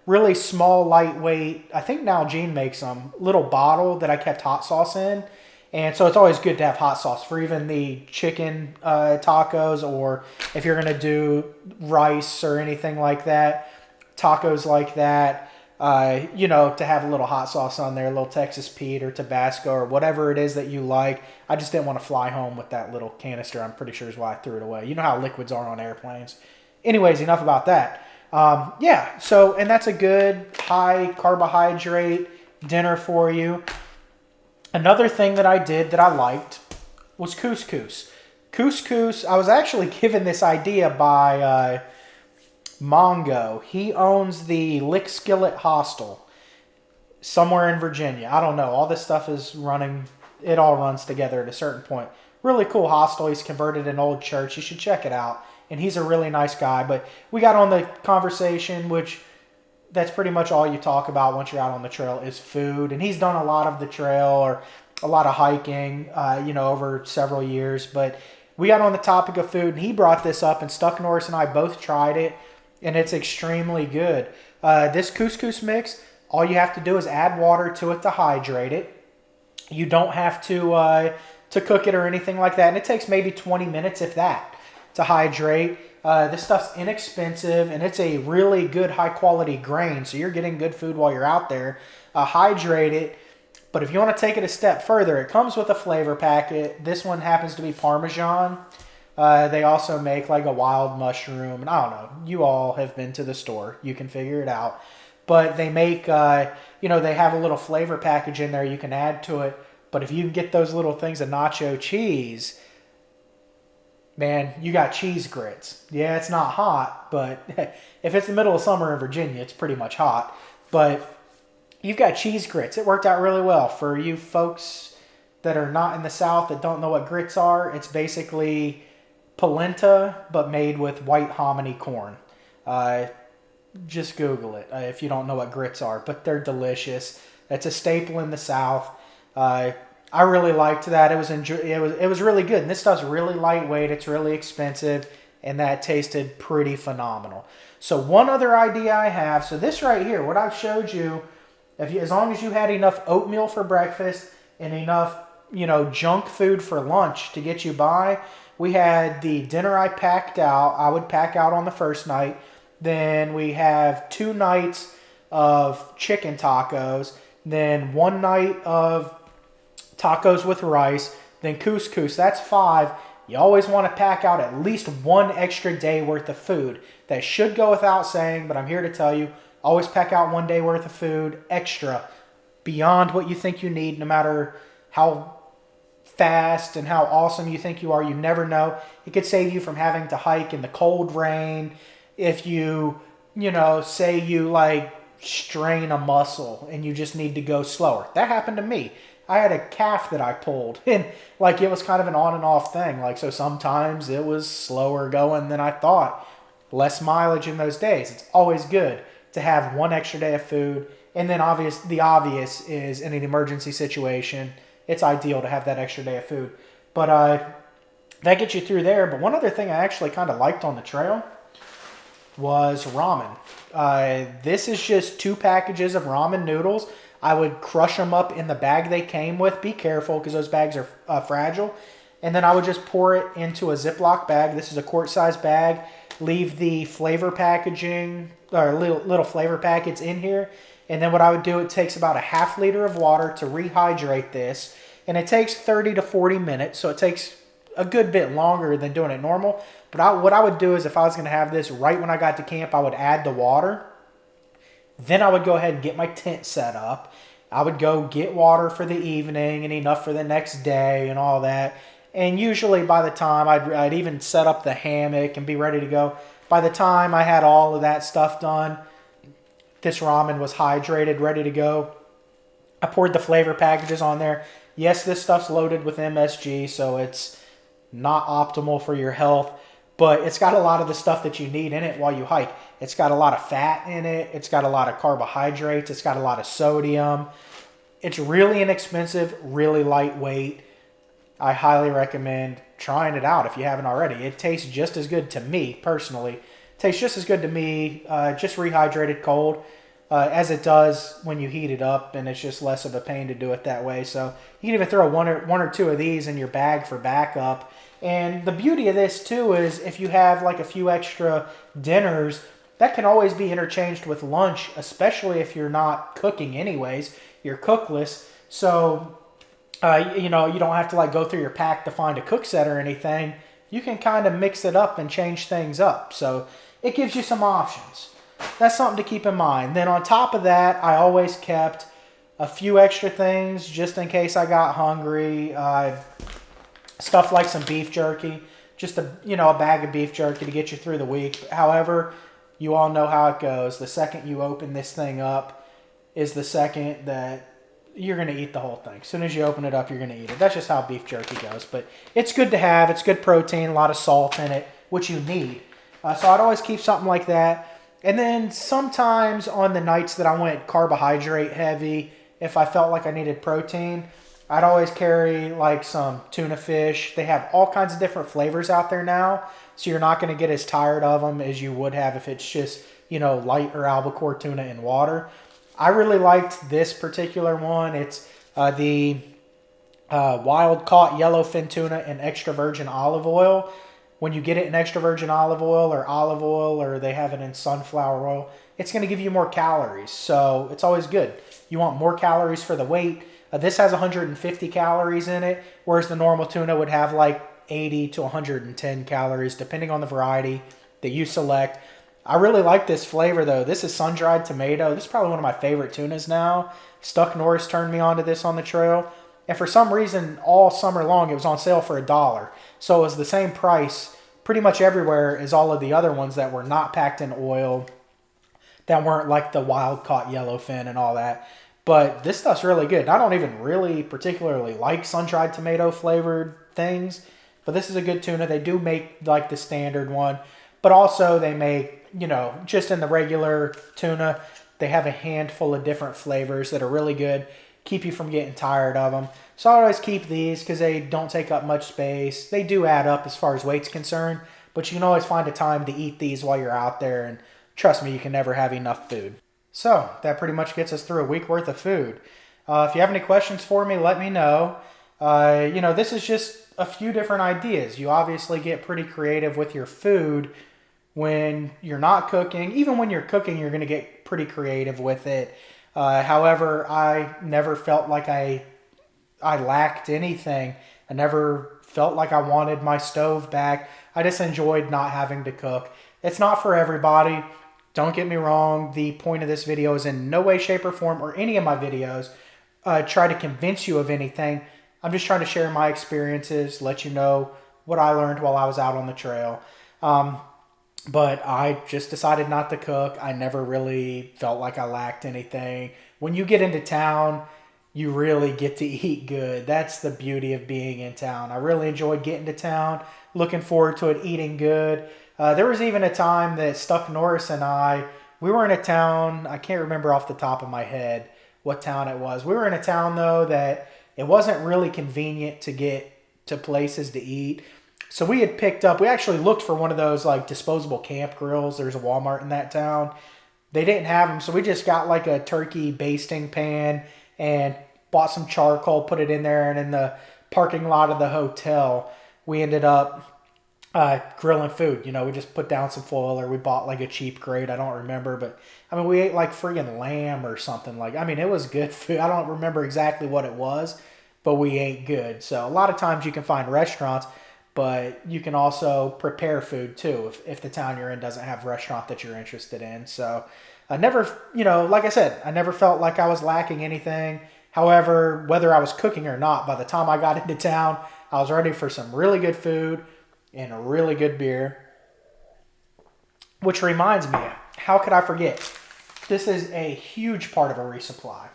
really small, lightweight, I think Nalgene makes them, little bottle that I kept hot sauce in. And so it's always good to have hot sauce for even the chicken tacos, or if you're going to do rice or anything like that, tacos like that, to have a little hot sauce on there, a little Texas Pete or Tabasco or whatever it is that you like. I just didn't want to fly home with that little canister. I'm pretty sure is why I threw it away. You know how liquids are on airplanes. Anyways, enough about that. And that's a good high carbohydrate dinner for you. Another thing that I did that I liked was couscous. Couscous, I was actually given this idea by Mongo. He owns the Lick Skillet Hostel somewhere in Virginia. I don't know. All this stuff is running, it all runs together at a certain point. Really cool hostel. He's converted an old church. You should check it out. And he's a really nice guy. But we got on the conversation, which that's pretty much all you talk about once you're out on the trail is food. And he's done a lot of the trail or a lot of hiking, over several years. But we got on the topic of food, and he brought this up, and Stuck Norris and I both tried it, and it's extremely good. This couscous mix, all you have to do is add water to it to hydrate it. You don't have to cook it or anything like that, and it takes maybe 20 minutes, if that, to hydrate. This stuff's inexpensive, and it's a really good high-quality grain, so you're getting good food while you're out there. Hydrate it, but if you want to take it a step further, it comes with a flavor packet. This one happens to be Parmesan. They also make like a wild mushroom, and I don't know. You all have been to the store. You can figure it out. But they make, they have a little flavor package in there you can add to it. But if you can get those little things of nacho cheese, man, you got cheese grits. Yeah, it's not hot, but if it's the middle of summer in Virginia, it's pretty much hot. But you've got cheese grits. It worked out really well. For you folks that are not in the South that don't know what grits are, it's basically polenta, but made with white hominy corn. Just Google it if you don't know what grits are, but they're delicious. It's a staple in the South. I really liked that. It was really good. And this stuff's really lightweight. It's really expensive, and that tasted pretty phenomenal. So one other idea I have. So this right here, what I've showed you, as long as you had enough oatmeal for breakfast and enough, junk food for lunch to get you by. We had the dinner I packed out. I would pack out on the first night. Then we have 2 nights of chicken tacos. Then 1 night of tacos with rice. Then couscous. That's 5. You always want to pack out at least 1 extra day worth of food. That should go without saying, but I'm here to tell you, always pack out 1 day worth of food extra beyond what you think you need, no matter how fast and how awesome you think you are. You never know. It could save you from having to hike in the cold rain. If you, say you strain a muscle and you just need to go slower. That happened to me. I had a calf that I pulled, and like it was kind of an on and off thing. Like, so sometimes it was slower going than I thought. Less mileage in those days. It's always good to have one extra day of food. And then the obvious is in an emergency situation, it's ideal to have that extra day of food. But that gets you through there. But one other thing I actually kind of liked on the trail was ramen. This is just 2 packages of ramen noodles. I would crush them up in the bag they came with. Be careful because those bags are fragile. And then I would just pour it into a Ziploc bag. This is a quart-sized bag. Leave the flavor packaging, or little flavor packets in here. And then what I would do, it takes about a ½ liter of water to rehydrate this. And it takes 30 to 40 minutes, so it takes a good bit longer than doing it normal. But what I would do is if I was going to have this right when I got to camp, I would add the water. Then I would go ahead and get my tent set up. I would go get water for the evening and enough for the next day and all that. And usually by the time I'd even set up the hammock and be ready to go. By the time I had all of that stuff done, this ramen was hydrated, ready to go. I poured the flavor packages on there. Yes, this stuff's loaded with MSG, so it's not optimal for your health, but it's got a lot of the stuff that you need in it while you hike. It's got a lot of fat in it. It's got a lot of carbohydrates. It's got a lot of sodium. It's really inexpensive, really lightweight. I highly recommend trying it out if you haven't already. It tastes just as good to me, personally. It tastes just as good to me, just rehydrated cold, as it does when you heat it up, and it's just less of a pain to do it that way. So you can even throw one or two of these in your bag for backup. And the beauty of this, too, is if you have like a few extra dinners, that can always be interchanged with lunch, especially if you're not cooking anyways. You're cookless, so you don't have to like go through your pack to find a cook set or anything. You can kind of mix it up and change things up. So it gives you some options. That's something to keep in mind. Then on top of that, I always kept a few extra things just in case I got hungry. Stuff like some beef jerky, just a bag of beef jerky to get you through the week. However, you all know how it goes. The second you open this thing up is the second that you're going to eat the whole thing. As soon as you open it up, you're going to eat it. That's just how beef jerky goes. But it's good to have. It's good protein, a lot of salt in it, which you need. So I'd always keep something like that. And then sometimes on the nights that I went carbohydrate heavy, if I felt like I needed protein, I'd always carry like some tuna fish. They have all kinds of different flavors out there now, so you're not going to get as tired of them as you would have if it's just, light or albacore tuna in water. I really liked this particular one. It's the wild caught yellowfin tuna in extra virgin olive oil. When you get it in extra virgin olive oil, or they have it in sunflower oil, it's going to give you more calories. So it's always good. You want more calories for the weight. This has 150 calories in it, whereas the normal tuna would have like 80 to 110 calories, depending on the variety that you select. I really like this flavor, though. This is sun-dried tomato. This is probably one of my favorite tunas now. Stuck Norris turned me onto this on the trail. And for some reason, all summer long, it was on sale for $1. So it was the same price pretty much everywhere as all of the other ones that were not packed in oil, that weren't like the wild-caught yellowfin and all that. But this stuff's really good. I don't even really particularly like sun-dried tomato flavored things, but this is a good tuna. They do make like the standard one, but also they make, just in the regular tuna, they have a handful of different flavors that are really good, keep you from getting tired of them. So I always keep these because they don't take up much space. They do add up as far as weight's concerned, but you can always find a time to eat these while you're out there, and trust me, you can never have enough food. So that pretty much gets us through a week worth of food. If you have any questions for me, let me know. This is just a few different ideas. You obviously get pretty creative with your food when you're not cooking. Even when you're cooking, you're going to get pretty creative with it. However, I never felt like I lacked anything. I never felt like I wanted my stove back. I just enjoyed not having to cook. It's not for everybody. Don't get me wrong, the point of this video is in no way, shape, or form, or any of my videos, try to convince you of anything. I'm just trying to share my experiences, let you know what I learned while I was out on the trail. But I just decided not to cook. I never really felt like I lacked anything. When you get into town, you really get to eat good. That's the beauty of being in town. I really enjoyed getting to town, looking forward to it, eating good. There was even a time that Stuck Norris and we were in a town, I can't remember off the top of my head what town it was. We were in a town, though, that it wasn't really convenient to get to places to eat. So we had picked up, we actually looked for one of those like disposable camp grills. There's a Walmart in that town. They didn't have them, so we just got like a turkey basting pan and bought some charcoal, put it in there, and in the parking lot of the hotel, we ended up grilling food. You know, we just put down some foil, or we bought like a cheap grate. I don't remember, but I mean, we ate like friggin' lamb or something. Like, I mean, it was good food. I don't remember exactly what it was, but we ate good. So a lot of times you can find restaurants, but you can also prepare food too if the town you're in doesn't have a restaurant that you're interested in. So I never, like I said, I never felt like I was lacking anything. However, whether I was cooking or not, by the time I got into town, I was ready for some really good food and a really good beer. Which reminds me, how could I forget? This is a huge part of a resupply.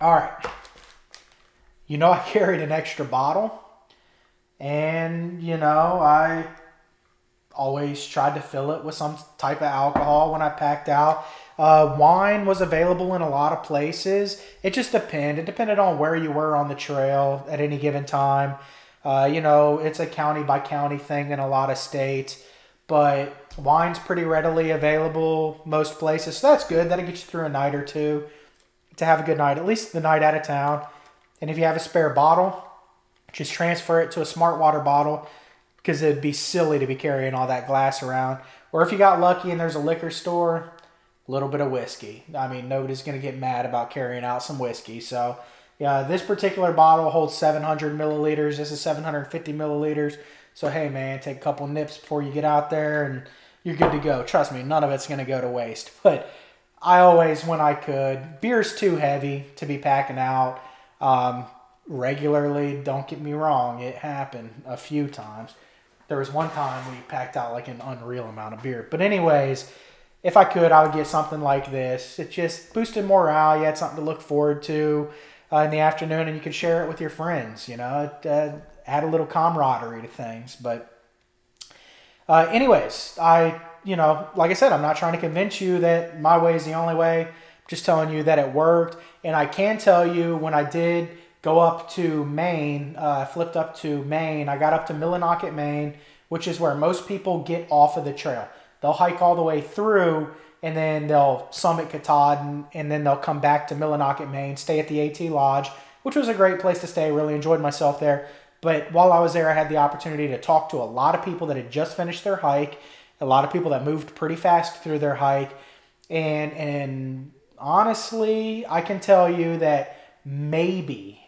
All right. I carried an extra bottle, and, I always tried to fill it with some type of alcohol when I packed out. Wine was available in a lot of places. It just depended. It depended on where you were on the trail at any given time. It's a county by county thing in a lot of states, but wine's pretty readily available most places. So that's good. That'll get you through a night or two to have a good night, at least the night out of town. And if you have a spare bottle, just transfer it to a smart water bottle, because it'd be silly to be carrying all that glass around. Or if you got lucky and there's a liquor store, a little bit of whiskey. I mean, nobody's going to get mad about carrying out some whiskey. So, yeah, this particular bottle holds 700 milliliters. This is 750 milliliters. So, hey, man, take a couple nips before you get out there, and you're good to go. Trust me, none of it's going to go to waste. But I always, when I could, beer's too heavy to be packing out regularly. Don't get me wrong, it happened a few times. There was one time we packed out like an unreal amount of beer. But anyways, if I could, I would get something like this. It just boosted morale. You had something to look forward to in the afternoon, and you could share it with your friends. It add a little camaraderie to things. But anyways, like I said, I'm not trying to convince you that my way is the only way. I'm just telling you that it worked. And I can tell you, when I did go up to Maine, flipped up to Maine, I got up to Millinocket, Maine, which is where most people get off of the trail. They'll hike all the way through, and then they'll summit Katahdin, and then they'll come back to Millinocket, Maine, stay at the AT Lodge, which was a great place to stay. Really enjoyed myself there. But while I was there, I had the opportunity to talk to a lot of people that had just finished their hike, a lot of people that moved pretty fast through their hike. And honestly, I can tell you that maybe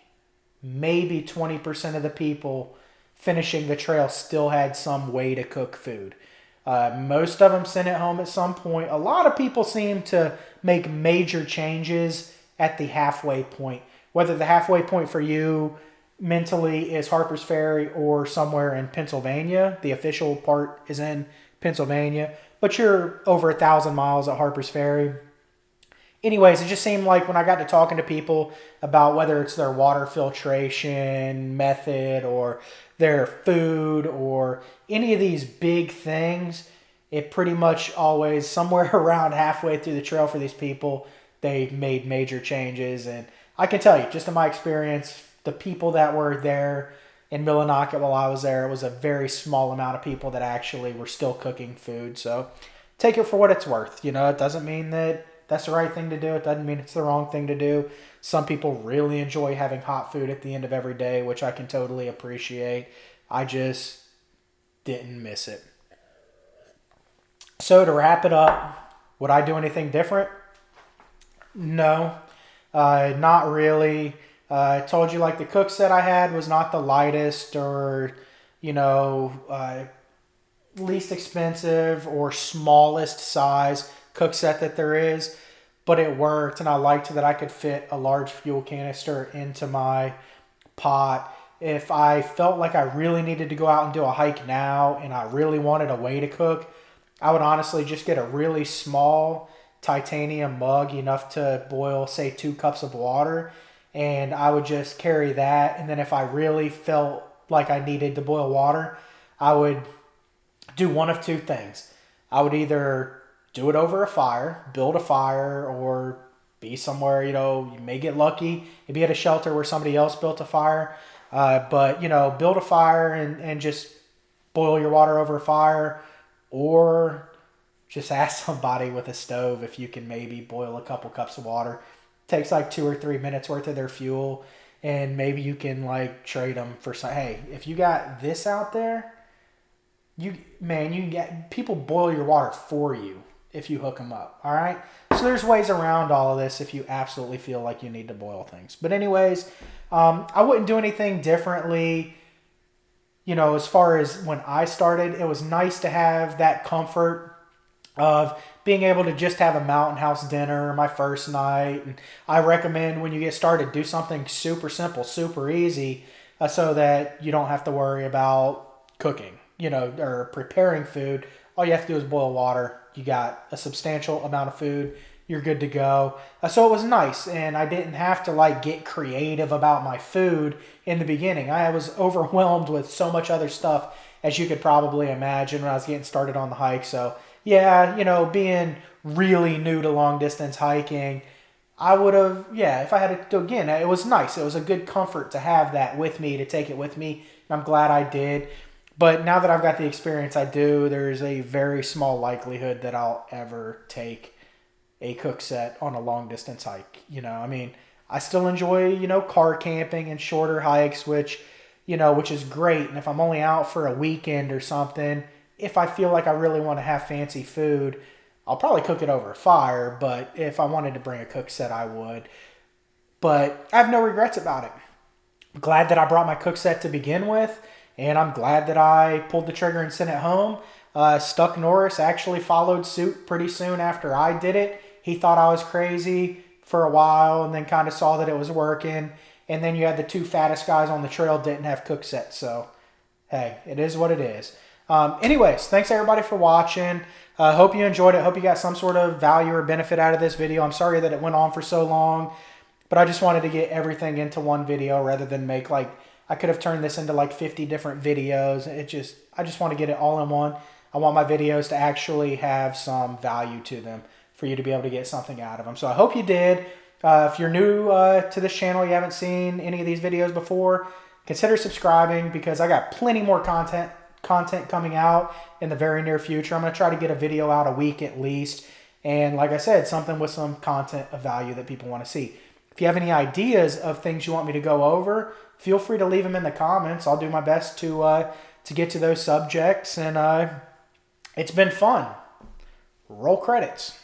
20% of the people finishing the trail still had some way to cook food. Most of them sent it home at some point. A lot of people seem to make major changes at the halfway point. Whether the halfway point for you mentally is Harper's Ferry or somewhere in Pennsylvania. The official part is in Pennsylvania, but you're over 1,000 miles at Harper's Ferry. Anyways, it just seemed like when I got to talking to people about whether it's their water filtration method or their food or any of these big things, it pretty much always, somewhere around halfway through the trail for these people, they made major changes. And I can tell you, just in my experience, the people that were there in Millinocket while I was there, it was a very small amount of people that actually were still cooking food. So take it for what it's worth. It doesn't mean that that's the right thing to do. It doesn't mean it's the wrong thing to do. Some people really enjoy having hot food at the end of every day, which I can totally appreciate. I just didn't miss it. So to wrap it up, would I do anything different? No, not really. I told you, like, the cook set I had was not the lightest or, least expensive or smallest size cook set that there is, but it worked, and I liked that I could fit a large fuel canister into my pot. if I felt like I really needed to go out and do a hike now and I really wanted a way to cook, I would honestly just get a really small titanium mug, enough to boil, say, 2 cups of water. And I would just carry that. And then if I really felt like I needed to boil water, I would do one of two things. I would either do it over a fire, build a fire, or be somewhere, you may get lucky and be at a shelter where somebody else built a fire. But, build a fire and just boil your water over a fire, or just ask somebody with a stove if you can maybe boil a couple cups of water. It takes like 2 or 3 minutes worth of their fuel, and maybe you can like trade them for some. Hey, if you got this out there, you can get people boil your water for you if you hook them up. All right. So there's ways around all of this if you absolutely feel like you need to boil things. But anyways, I wouldn't do anything differently. As far as when I started, it was nice to have that comfort of being able to just have a mountain house dinner my first night. And I recommend when you get started, do something super simple, super easy, so that you don't have to worry about cooking, or preparing food. All you have to do is boil water. You got a substantial amount of food. You're good to go. So it was nice, and I didn't have to get creative about my food in the beginning. I was overwhelmed with so much other stuff, as you could probably imagine, when I was getting started on the hike. So yeah, being really new to long distance hiking, I would have, if I had to do again, it was nice. It was a good comfort to have that with me, to take it with me. And I'm glad I did. But now that I've got the experience I do, there's a very small likelihood that I'll ever take a Cookset on a long distance hike. I still enjoy, car camping and shorter hikes, which is great. And if I'm only out for a weekend or something, if I feel like I really want to have fancy food, I'll probably cook it over a fire. But if I wanted to bring a Cookset, I would. But I have no regrets about it. I'm glad that I brought my Cookset to begin with. And I'm glad that I pulled the trigger and sent it home. Stuck Norris actually followed suit pretty soon after I did it. He thought I was crazy for a while and then kind of saw that it was working. And then you had the 2 fattest guys on the trail didn't have Cooksets. So, hey, it is what it is. Anyways, thanks everybody for watching. Hope you enjoyed it. Hope you got some sort of value or benefit out of this video. I'm sorry that it went on for so long, but I just wanted to get everything into one video rather than make I could have turned this into 50 different videos. I just want to get it all in one. I want my videos to actually have some value to them for you to be able to get something out of them. So I hope you did. If you're new to this channel, you haven't seen any of these videos before, consider subscribing, because I got plenty more content coming out in the very near future. I'm going to try to get a video out a week at least. And like I said, something with some content of value that people want to see. If you have any ideas of things you want me to go over, feel free to leave them in the comments. I'll do my best to get to those subjects. And it's been fun. Roll credits.